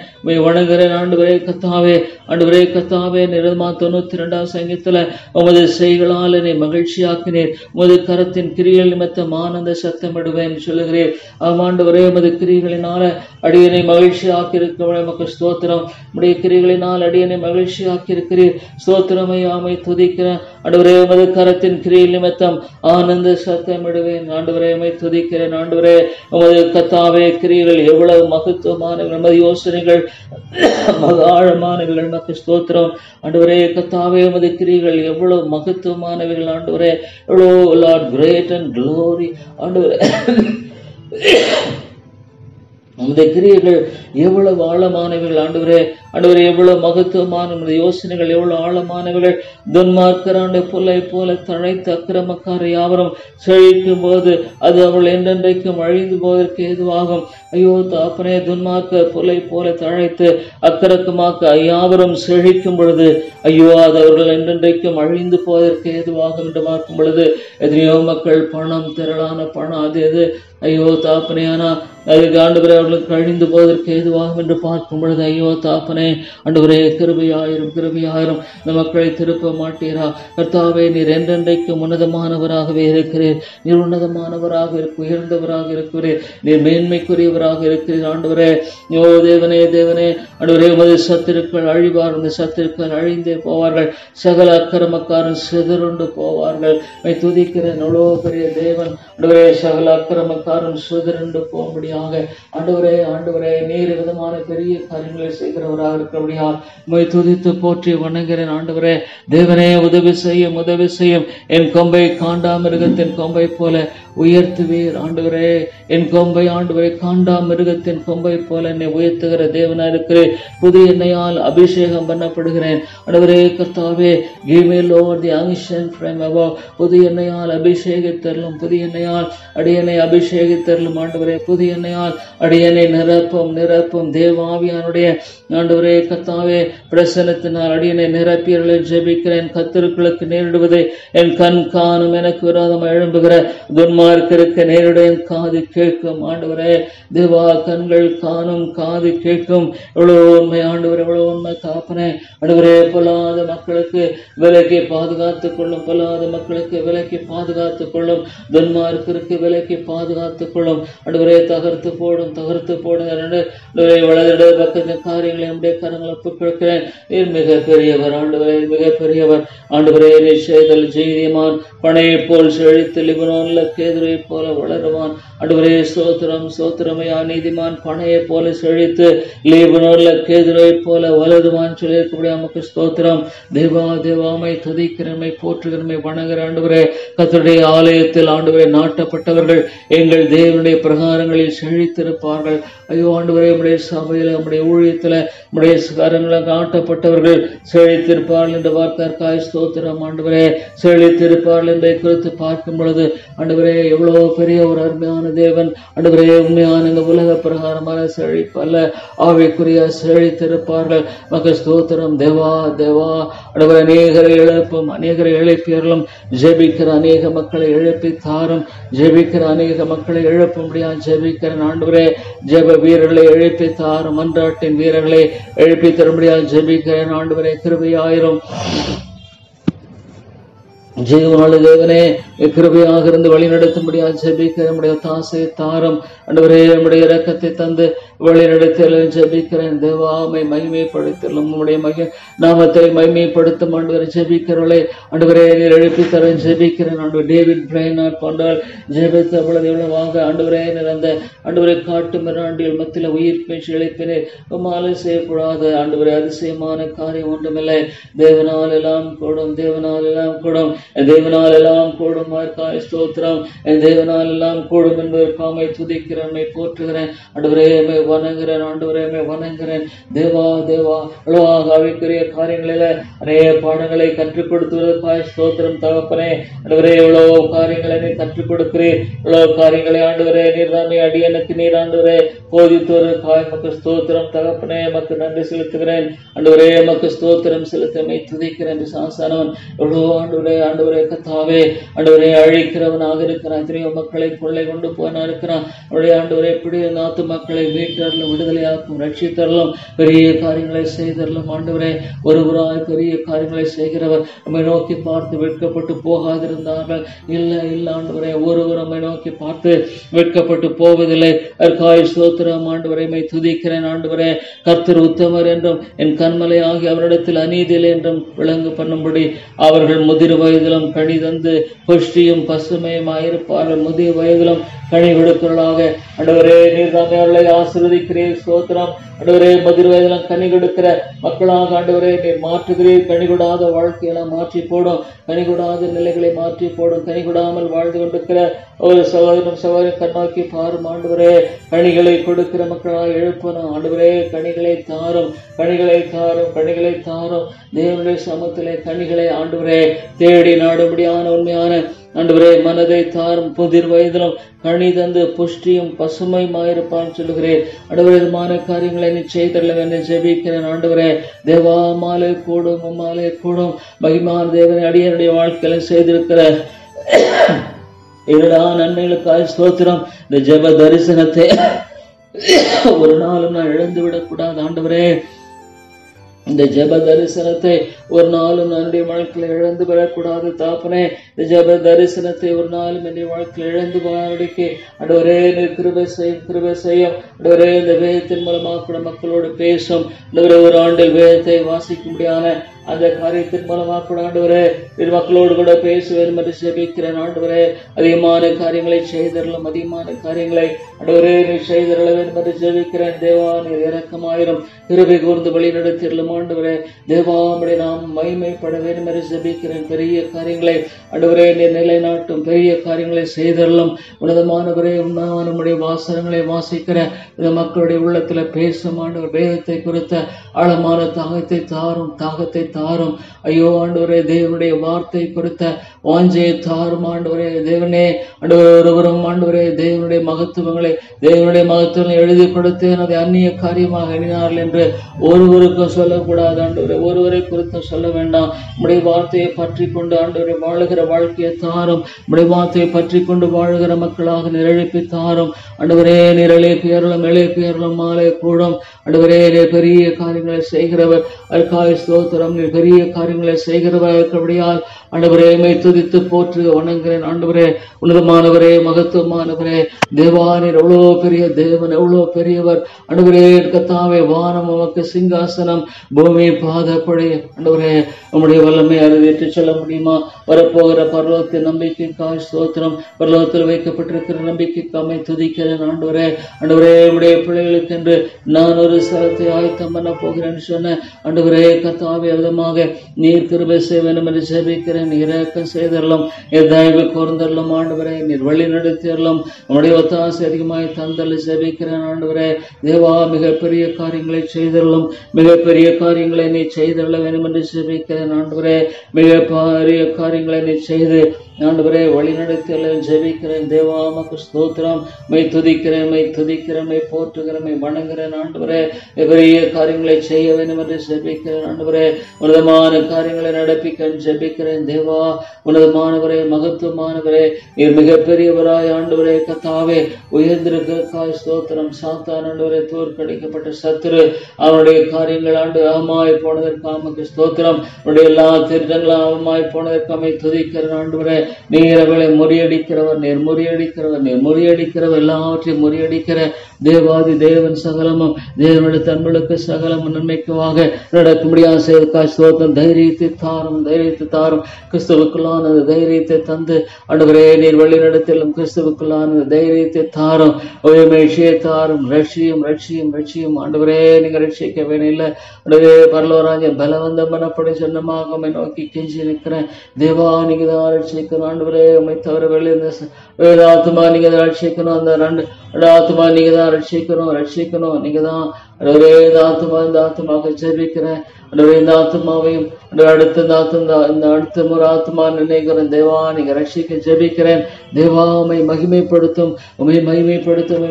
வணங்குகிறேன் ஆண்டவரே கர்த்தாவே. ஆண்டவரே கர்த்தாவே நிர்மா 92 சங்கீதத்துல உமது செய்களால் என்னை மகிழ்ச்சியாக்கினீர், உமது கரத்தின் கிரிகள் நிமித்தம் ஆனந்த சத்தமிடுவேன் சொல்லுகிறேன். ஆமாண்டவரே உமது கிரிகளினால அடியனை மகிழ்ச்சியாக்கி இருக்கிற நமக்கு ஸ்தோத்திரம். உடைய கிரிகளினால் அடியனை மகிழ்ச்சியாக்கி இருக்கிறீர். ஸ்தோத்திரமை ஆமை துதிக்கிறேன் ஆண்டவரே. உமது கரத்தின் கிரியில் நிமித்தம் ஆனந்த சத்தமிடுவேன் ஆண்டவரே. உமை துதிக்கிறேன் ஆண்டவரே. உமது கர்த்தாவே கிரிகள் எவ்வளவு மகத்துவமானவர்கள், நமது யோசனைகள் ஆழமானவர்கள் நமக்கு ஸ்தோத்திரம் ஆண்டவரே கர்த்தாவே. உமது கிரிகள் எவ்வளவு மகத்துவமானவர்கள் ஆண்டவரே. எவ்வளவு லார்ட் கிரேட் அண்ட் க்ளோரி ஆண்டவரே. உமது கிரியைகள் எவ்வளவு ஆழமானவர்கள் ஆண்டவரே. ஆண்டவரே எவ்வளவு மகத்துவமான யோசனைகள் எவ்வளவு ஆழமானவர்கள். துன்மார்க்கராண்டு புல்லை போல தழைத்து அக்கிரமக்கார யாவரும் செழிக்கும் போது அது அவர்கள் என்றென்றைக்கும் அழிந்து போவதற்கு ஏதுவாகும். ஐயோ தாப்பனே, துன்மார்க்க புல்லை போல தழைத்து அக்கிரமமாக்க யாவரும் செழிக்கும் பொழுது ஐயோ அது அவர்கள் என்றென்றைக்கும் அழிந்து போவதற்கு ஏதுவாகும் என்று பார்க்கும் பொழுது எத்தனையோ மக்கள் பணம், திரளான பணம், அது எது ஐயோ தாப்பனே, ஆனா அதுக்கு ஆண்டவரே அவர்களுக்கு அழிந்து போவதற்கு ஏதுவாகும் என்று பார்க்கும் பொழுது ஐயோ தாப்பனே ஆண்டவரே கிருபையாயிரும் கிருபையாயிரும். இந்த மக்களை திருப்ப மாட்டீரா கர்த்தாவே. நீர் என்றென்றைக்கும் உன்னதமானவராகவே இருக்கிறீர். நீர் உன்னதமானவராக உயர்ந்தவராக இருக்கிறீர். நீர் மேன்மைக்குரியவராக இருக்கிறீர் ஆண்டவரே. யோ தேவனே தேவனே ஆண்டவரே. உமது சத்துருக்கள் அழிவார், இந்த சத்துருக்கள் அழிந்தே போவார்கள். சகல அக்கிரமக்காரன் சிதறுண்டு போவார்கள். துதிக்கிறேன் அவ்வளோ பெரிய தேவன் ஆண்டவரே. சகல அக்கிரமக்காரன் சிதறுண்டு போகும்படியாக ஆண்டவரே ஆண்டவரே நீர் விதமான பெரிய காரியங்களை செய்கிறவராக இருக்கிறபடியால் உம்மை துதித்து போற்றி வணங்குகிறேன் ஆண்டவரே. தேவனே உதவி செய்யும், உதவி செய்யும். என் கொம்பை காண்டாமிருகத்தின் கொம்பை போல உயர்த்துவீர் ஆண்டவரே. என் கொம்பை ஆண்டவரே காண்டாமிருகத்தின் கொம்பை போல என்னை உயர்த்துகிற தேவனா இருக்கிறேன். புதிய எண்ணெயால் அபிஷேகம் பண்ணப்படுகிறேன் ஆண்டவரே கர்த்தாவே. Give me Lord the unction from above. புதிய எண்ணெயால் அபிஷேகித்தருளும், புதிய எண்ணெயால் அடியனை அபிஷேகித்தருளும் ஆண்டவரே. புதிய எண்ணெயால் அடியனை நிரப்பும் நிரப்பும். தேவாவியானுடைய ஆண்டவரே கர்த்தாவே பிரசன்னத்தினால் அடியனை நிரப்பியர்களை ஜெபிக்கிறேன். கத்தருக்களுக்கு நேரிடுவதை என் கண் காணும், எனக்கு விரோதமாக எழும்புகிற துன்மார்க்கருக்கு நேரிட என் காது கேட்கும் ஆண்டவரே. தேவா கண்கள் காணும், காது கேட்கும். எவ்வளவு உண்மை ஆண்டவரே, எவ்வளவு உண்மை தாப்பனே ஆண்டவரே. பொல்லாத மக்களுக்கு விலக்கி பாதுகாத்துக் கொள்ளும், பொல்லாத மக்களுக்கு விலக்கி பாதுகாத்துக் கொள்ளும், துன்மார்க்கருக்கு விலக்கி பாதுகாத்துக் கொள்ளும் ஆண்டவரே. தகர்த்து போடும், தகர்த்து போடும் வளர்ந்த பக்கத்தின் காரியங்களை நம்முடைய கரங்களை ஒப்புக்கொடுக்கிறேன். நீர் மிக பெரியவர் ஆண்டவரே, மிக பெரியவர் ஆண்டவரே. நீர் செய்தல் ஜெய்திமான் பனையை போல் செழித்து லிபனோன்ல கேதுரை போல வளருவான் ஆண்டவரே. சோத்திரம் சோத்திரமையா. நீதிமான் பனையை போல செழித்து லிபனோன்ல கேதுரை போல வளருவான் சொல்லியிருக்கக்கூடிய நமக்கு ஸ்தோத்திரம். தேவா தேவாமை துதிக்கிறமை போற்றுகிறமை வணங்குகிற ஆண்டவரே. கர்த்தருடைய ஆலயத்தில் ஆண்டவரை நாட்டப்பட்டவர்கள் எங்கள் தேவனுடைய பிரகாரங்களில் செழித்திருப்பார்கள். ஐயோ ஆண்டவரே, நம்முடைய சபையில நம்முடைய ஊழியத்துல நம்முடைய கரங்களை காட்டப்பட்டவர்கள் செழித்திருப்பார்கள் என்று வார்த்தைக்காய் ஸ்தோத்திரம் ஆண்டவரே. செழித்திருப்பார்கள் என்பதை குறித்து பார்க்கும் பொழுது ஆண்டவரே எவ்வளவு பெரிய ஒரு அருமையான தேவன் ஆண்டவரே. உண்மையான இந்த உலக பிரகாரமான செழிப்பு அல்ல, ஆவிக்குரிய செழித்திருப்பார்கள். மக்கள் ஸ்தோத்திரம். தேவா தேவா ஆண்டவரே. அநேகரை எழுப்பும், அநேகரை எழுப்பியர்களும் ஜெபிக்கிற அநேக மக்களை எழுப்பி தாரும், ஜெபிக்கிற அநேக மக்களை எழுப்ப முடியாது ஜெபிக்கிற ஆண்டவரே. ஜெப வீரர்களை எழுப்பி தாரும், மன்றாட்டின் வீரர்களை எழுப்பி தரும்படியாக ஜெபிக்கிறேன் ஆண்டவரே. கிருபையாயிரும் ஜீவனுள்ள தேவனே, கிருபையாக இருந்து வழி நடத்தும்படியாக ஜெபிக்கிறேன். நம்முடைய தாசை தாரம் ஆண்டவரே, நம்முடைய இரக்கத்தை தந்து வழி நடத்தலும் ஜெபிக்கிறேன். தேவாமை மகிமைப்படுத்தலும் நம்முடைய நாமத்தை மகிமைப்படுத்தும் ஆண்டவரை ஜெபிக்கிறவளை ஆண்டவரே நீர் எழுப்பி தர ஜெபிக்கிறேன். ஆண்டவர் டேவிட் பிரைனாட் போன்றால் ஜெபித்த பொழுது எவ்வளவாக ஆண்டவரே நிறந்த ஆண்டவரை காட்டு மிராண்டிகள் மத்தியில் உயிர் பேச்சு இழைப்பினை மாலை செய்யக்கூடாது. ஆண்டவரே அதிசயமான காரியம் ஒன்றுமில்லை. தேவனால் எல்லாம் கூடும், தேவனால் எல்லாம் கூடும், தேவனால் எல்லாம் கூடும். ஸ்தோத்திரம். தேவனால் எல்லாம் கூடும் என்பதற்காக துதிக்கிறேன், போற்றுகிறேன். ஆண்டவரே வணங்குகிறேன், ஆண்டவரே வணங்குகிறேன். தேவா தேவா அவ்வளவாக அவைக்குரிய காரியங்களில அநேக பாடங்களை கற்றுக் கொடுத்துவதற்காக ஸ்தோத்திரம் தகப்பனே. ஆண்டவரே எவ்வளவு காரியங்களை நீர் கற்றுக் கொடுக்கிறீர், எவ்வளவு காரியங்களை ஆண்டவரே நீர் தாமே அடியனுக்கு நீர் ஆண்டவரே போதித்துவதற்காக மக்கு ஸ்தோத்திரம் தகப்பனே. மக்கு நன்றி செலுத்துகிறேன். ஆண்டவரே மக்கு ஸ்தோத்திரம் செலுத்தமை துதிக்கிறேன். சாசனவன் எவ்வளவு ஆண்டவரே ஆண்டவரே கத்தாவே ஆண்டவரே அழிக்கிறவனாக இருக்கிறான். எத்தனையோ மக்களை கொள்ளை கொண்டு போனா இருக்கிறான். அவருடைய ஆண்டவரை எப்படி நாத்து மக்களை மீட்டரலும் விடுதலையாக்கும் ரட்சித்தரலும் பெரிய காரியங்களை செய்தரலும். ஆண்டவரே ஒருவராய் பெரிய காரியங்களை செய்கிறவர் நம்மை நோக்கி பார்த்து வெட்கப்பட்டு போகாதிருந்தார்கள். இல்லை இல்லை ஆண்டவரே, ஒருவர் நம்மை நோக்கி பார்த்து வெட்கப்பட்டு போவதில்லை. அதற்காக ஸ்தோத்திரம் ஆண்டவரை துதிக்கிறேன். ஆண்டவரே கர்த்தர் உத்தமர் என்றும் என் கண்மலை ஆகி அவரிடத்தில் அநீதியில் என்றும் விளங்கு பண்ணும்படி அவர்கள் முதிர் வயதிலும் கனி தந்து புஷ்டியும் பசுமையுமாயிருப்பார்கள். முதிய வயதிலும் கனி கொடுக்கிறவர்களாக ஆண்டவரே நீர் தாமே அவர்களை ஆசீர்வதிக்கிறீர். ஸ்தோத்திரம். ஆண்டவரே முதிர் வயதிலும் கனி கொடுக்கிற மக்களாக ஆண்டவரே நீர் மாற்றுகிறீர். கனி கொடாத வாழ்க்கையெல்லாம் மாற்றி போடும், கனி கொடாத நிலைகளை மாற்றி போடும். கனி கொடாமல் வாழ்ந்து கொண்டிருக்கிற ஒரு சகோதரன் சகோதரி கண்ணோக்கி பாரும். ஆண்டவரே கனிகளை கொடுக்கிற மக்களாக எழுப்பணும். ஆண்டவரே கனிகளை தாரும், கனிகளை தாரும், கனிகளை தாரும். தேவனுடைய சமத்திலே கனிகளை ஆண்டவரே தேடி நாடுபடியான உண்மையான ஆண்டவரே மனதை தாரும். புதிர் வயதிலும் கனி தந்து புஷ்டியும் பசுமையுமாயிருப்பான்னு சொல்லுகிறேன். ஆண்டவரே விதமான காரியங்களை நீ செய்தரலாம் என்று ஜெபிக்கிறேன். ஆண்டவரே தேவா மாலை கூடும், மாலை கூடும். மகிமான தேவனை அடியனுடைய வாழ்க்கையில செய்திருக்கிற எல்லா நன்மைகளுக்காக ஸ்தோத்திரம். இந்த ஜெப தரிசனத்தை ஒரு நாளும் நான் இழந்து விடக்கூடாது. ஆண்டவரே இந்த ஜெப தரிசனத்தை ஒரு நாளும் என்னுடைய வாழ்க்கையில் இழந்து விடக்கூடாது. தாப்பனே இந்த ஜெப தரிசனத்தை ஒரு நாளும் என்னுடைய வாழ்க்கையில் இழந்து போனடிக்கு ஆண்டவரே கிருபை செய்யும், கிருபை செய்யும். ஆண்டவரே இந்த வேதத்தின் மூலமாக கூட மக்களோடு பேசும். ஆண்டவரே ஒரு ஆண்டில் வேதத்தை வாசிக்க முடியாத அந்த காரியத்தின் மூலமாக கூட ஆண்டவரே மக்களோடு கூட பேச வேண்டும் என்று ஜெபிக்கிறேன். ஆண்டவரே அதிகமான காரியங்களை செய்தரலும், அதிகமான காரியங்களை ஆண்டவரே நீ செய்தரல வேண்டும் என்று ஜெபிக்கிறேன். தேவா நீர் இரக்கமாயிரும், கிருபை கூர்ந்து வழி நடத்திடலும். ஆண்டவரே தேவாமுடைய நாம் மகிமைப்பட வேண்டும் என்று ஜெபிக்கிறேன். பெரிய காரியங்களை ஆண்டவரே நீர் நிலைநாட்டும், பெரிய காரியங்களை செய்தரலும். உன்னதமானவரே உன்னதமானவருடைய வாசகங்களை வாசிக்கிற இந்த மக்களுடைய உள்ளத்துல பேசும். ஆண்டவர் வேதத்தை குறித்த ஆழமான தாகத்தை தாரும், தாகத்தை தாரும். ஐயோ ஆண்டவரே தேவனுடைய வார்த்தை குறித்த வாஞ்சையை தாரும். ஆண்டவரே தேவனே ஆண்டவர் ஒருவரும் ஆண்டவரே தேவனுடைய மகத்துவங்களை எழுதி கொடுத்தேன் அதை அந்நிய காரியமாக எண்ணினார்கள் என்று ஒருவருக்கும் சொல்லக்கூடாது. ஆண்டவரே ஒருவரை குறித்தும் சொல்ல வேண்டாம். நம்முடைய வார்த்தையை பற்றி கொண்டு ஆண்டவரை வாழுகிற வாழ்க்கையை தாரும். நம்முடைய வார்த்தையை பற்றி கொண்டு வாழுகிற மக்களாக நிரழிப்பி தாரும். ஆண்டவரே நிரலே பேரலும் எழே பேரலும் மாலை கூடும். ஆண்டவரே பெரிய காரியங்களை செய்கிறவர், அதற்காக ஸ்தோத்திரம். பெரிய காரியங்களை செய்கிறவர் இருக்கிறபடியால் ஆண்டவரே துதித்து போற்று வணங்குகிறேன். ஆண்டவரே உன்னதமானவரே மகத்துவமானவரே தேவானீர் எவ்வளோ பெரிய தேவன், எவ்வளோ பெரியவர். ஆண்டவரே கர்த்தாவே வானம் உமக்கு சிங்காசனம், பூமி பாதப்படை. ஆண்டவரே உம்முடைய வல்லமை அறிவித்து சொல்ல முடியுமா? வரப்போகிற பரலோகத்தின் நம்பிக்கைக்காக ஸ்தோத்திரம். பரலோகத்தில் வைக்கப்பட்டிருக்கிற நம்பிக்கைக்காக துதிக்கிறேன். ஆண்டவரே ஆண்டவரே உடைய பிள்ளைகளுக்கு என்று நான் ஒரு ஸ்தலத்தை ஆயத்தம் பண்ண போகிறேன்னு சொன்ன ஆண்டவரே கர்த்தாவே விதமாக நீர் கிருபை செய்ய வேண்டும் என்று ஜெபிக்கிறேன். இரக்கம் செய்தரலாம், தயவு கூர்ந்தரலாம். ஆண்டவரே நீர் வழி நடத்தியறலாம். உம்முடைய ஒத்தாசை அதிகமாய் தந்தல் ஜெபிக்கிறேன். ஆண்டவரே தேவா மிகப்பெரிய காரியங்களை செய்தரலாம், மிகப்பெரிய காரியங்களை நீ செய்தரல வேண்டும் என்று ஜெபிக்கிறேன். ஆண்டவரே மிகப்பெரிய காரியங்களை நீ செய்து ஆண்டவரே வழி நடத்தியல ஜெபிக்கிறேன். தேவா மக்கு ஸ்தோத்திரம். துதிக்கிறேன், போற்றுகிறேன், வணங்குகிறேன். ஆண்டவரே பெரிய காரியங்களை செய்ய வேண்டும் என்று ஜெபிக்கிறேன். ஆண்டவரே உன்னதமான காரியங்களை நடப்பிக்க ஜெபிக்கிறேன். தேவா, உன்னதமானவரே, மகத்துவமானவரே, நீர் மிகப்பெரியவராய் ஆண்டவரே கத்தாவே உயர்ந்திருக்காய் ஸ்தோத்திரம். சாத்தான் ஆண்டவரே தோற்கடிக்கப்பட்ட சத்துரு அவனுடைய காரியங்கள் ஆண்டு அவமாய் போனதற்காக ஸ்தோத்திரம். உன்னுடைய எல்லா திட்டங்களும் அவமாய் போனதற்காக துதிக்கிற ஆண்டவரே, நீர் அவளை முறியடிக்கிறவர், நீர் முறியடிக்கிறவர், நீர் முறியடிக்கிறவர், எல்லாவற்றையும் முறியடிக்கிற தேவாதி தேவன் சகலமும் தேவனுடைய தன்மைகளுக்கு சகலமும் நன்மைக்குவாக நடக்கும்படியாக செய்வதற்காக ஸ்தோத்திரம். தைரியத்தை தாரும், தைரியத்தை தாரும். கிறிஸ்துவுக்குள்ளான தைரியத்தை தந்து ஆண்டவரே நீர் வழி நடத்திலும் கிறிஸ்துவுக்குள்ளான தைரியத்தை தாரும். உயர்மேஷியை தாரும். ரட்சியும் ரட்சியும் ரட்சியும் ஆண்டவரே, நீங்க ரட்சிக்க வேணும் இல்லை ஆண்டவரே. பரலோராஜன் பலவந்தம் பண்ணப்படி சொன்னமாக நோக்கி கெஞ்சி நிற்கிறேன் தேவா, நீங்க தான் ரட்சிக்கணும் ஆண்டவரே. உண்மை தவிர வெளியே ஆத்மா நீங்க தான் ரட்சிக்கணும். அந்த ஆத்மா நீங்க தான் ரட்சிக்கணும். நீங்க தான் இந்த ஆத்மாவுக்கு ஜெபிக்கிறேன். இந்த ஆத்மாவையும் அடுத்த முறை ஆத்மா நினைக்கிறேன் தேவா, நீங்க ரட்சிக்க ஜெபிக்கிறேன் தேவா. உமை மகிமைப்படுத்தும்,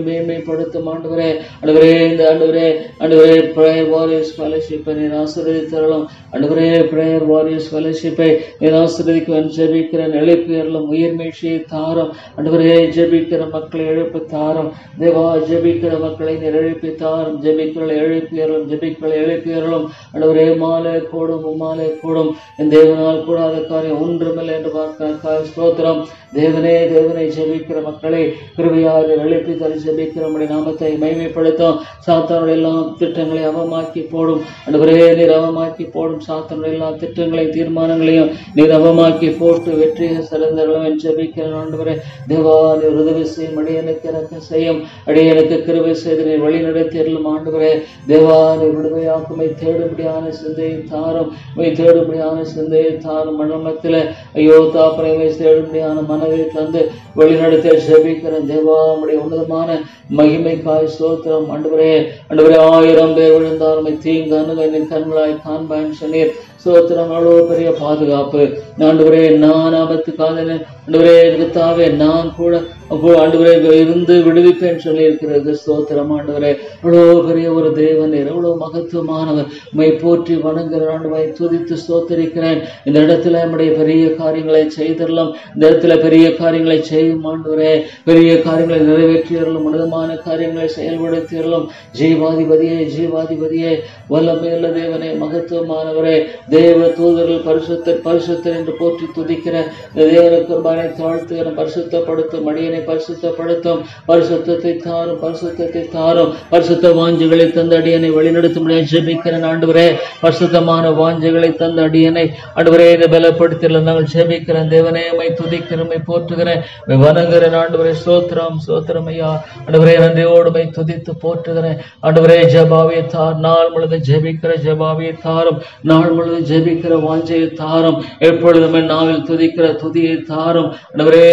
மேன்மைப்படுத்தும் ஆண்டவரே. இந்த ஆண்டவரே பிரேயர் வாரியர்ஸ் ஃபெலோஷிப்பை நீர் ஆசீர்வதித்தரலாம் ஆண்டவரே. பிரேயர் வாரியர்ஸ் ஃபெலோஷிப்பை நீர் ஆசீர்வதிக்க ஜெபிக்கிறேன். எழுப்பியறலும் உயிர்மேஷியை தாரும் ஆண்டவரே. ஜெபிக்கிற மக்களை எழுப்பி தாரும் தேவா. ஜெபிக்கிற மக்களை நீர் எழுப்பி தாரும். ஜெபிக்களை எழுப்பியறலும் ஆண்டவரே. மாலை கூடும் உம்மாலே கூடும், என் தேவனால் கூடாத காரியம் ஒன்றுமில்லை என்று பார்க்க ஸ்தோத்திரம். தேவனே ஜெபிக்கிற மக்களை கிருபையாக எழுப்பி தலை ஜெபிக்கிற நம்முடைய நாமத்தை மகிமைப்படுத்தும். சாத்தானுடைய எல்லா திட்டங்களை அவமாக்கி போடும் ஆண்டவரே. நீர் அவமாக்கி போடும் சாத்தானுடைய எல்லா திட்டங்களையும் தீர்மானங்களையும் நீர் அவமாக்கி போட்டு வெற்றியை சிறந்தர்களும் ஜெபிக்கிற ஆண்டவரே. தேவா, நீர் உதவி செய்யும், அடியனுக்கு எனக்கு செய்யும், அடியனுக்கு கிருபை செய்து நீர் வழி நடத்தியறலும் ஆண்டவரே. தேவா, நீர் விடுதலையாக்குமை தேடும்படியான சிந்தையை தாரும், தேடும்படியான சிந்தையை தாரும். மனமத்தில் ஐயோ தாப்பனை தேடும்படியான மனதை தந்து வழிநடத்த ஜெபிக்கிறேன் தேவா. நம்முடைய உன்னதமான மகிமைக்காய் ஸ்தோத்திரம் ஆண்டவரே. 1000 பேர் விழுந்தாலுமே தீங்கு அணுகின் கண்களாய் காண்பான் சொன்னீர். ஸ்தோத்திரம். அவ்வளவு பெரிய பாதுகாப்பு ஆண்டவரே. நான் ஆபத்து காதல ஆண்டவரே தாவே நான் கூட ஆண்டவரே இருந்து விடுவிப்பேன் சொல்லி இருக்கிறது. ஸ்தோத்திரம் ஆண்டவரே. அவ்வளவு பெரிய ஒரு தேவனீர், அவ்வளவு மகத்துவமானவர். உம்மை போற்றி வணங்குகிற ஆண்டவரை துதித்து ஸ்தோத்தரிக்கிறேன். இந்த இடத்துல நம்முடைய பெரிய காரியங்களை செய்தரலாம். இந்த இடத்துல பெரிய காரியங்களை செய்யும் ஆண்டவரே. பெரிய காரியங்களை நிறைவேற்றியறலும், உன்னதமான காரியங்களை செயல்படுத்தியறலும். ஜீவாதிபதியே வல்லமையுள்ள தேவனே, மகத்துவமானவரே. தேவ தூதர்கள் பரிசுத்தர் என்று போற்றி துதிக்கிற தேவனுக்கு மனை தாழ்த்துகிற பரிசுத்தப்படுத்தும், அடியனை பரிசுத்தப்படுத்தும். பரிசுத்தத்தை தாரும். பரிசுத்த வாஞ்சைகளை தந்த அடியனை வழிநடத்தும் ஜெபிக்கிறேன் ஆண்டவரே. பரிசுத்தமான வாஞ்சைகளை தந்த அடியனை ஆண்டவரே இதை பலப்படுத்தல நாங்கள் ஜெபிக்கிறேன் தேவனே. உம்மை துதிக்கிறேன், உம்மை போற்றுகிறேன், வணங்குகிறேன் ஆண்டவரே. ஸ்தோத்திரம் ஐயா ஆண்டவரே. நன்றியோடு உம்மை துதித்து போற்றுகிறேன் ஆண்டவரே. ஜெபாவியை தார். நாள் முழுவதும் ஜெபிக்கிற ஜெபாவியை தாரும். நாள் முழுவதும் ஜெபிக்கிற வாஞ்சையை தாரும். எப்பொழுதுமே நாவில் துதிக்கிற துதியை தாரும் ஆண்டவரே.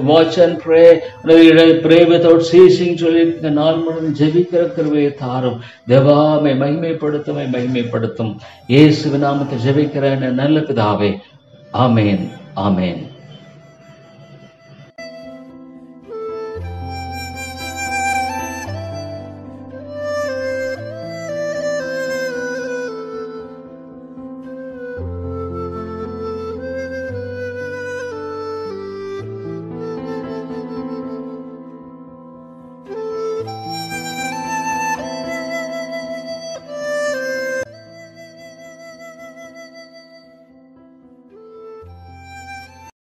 வாட்ச் அண்ட் ப்ரே வித்அவுட் சீசிங் சொல்லி நாள் முழுவதும் ஜெபிக்கிற கிருபையை தாரும் தேவாமை மகிமைப்படுத்தும். இயேசுவின் நாமத்தை ஜெபிக்கிற நல்ல பிதாவே. ஆமேன்.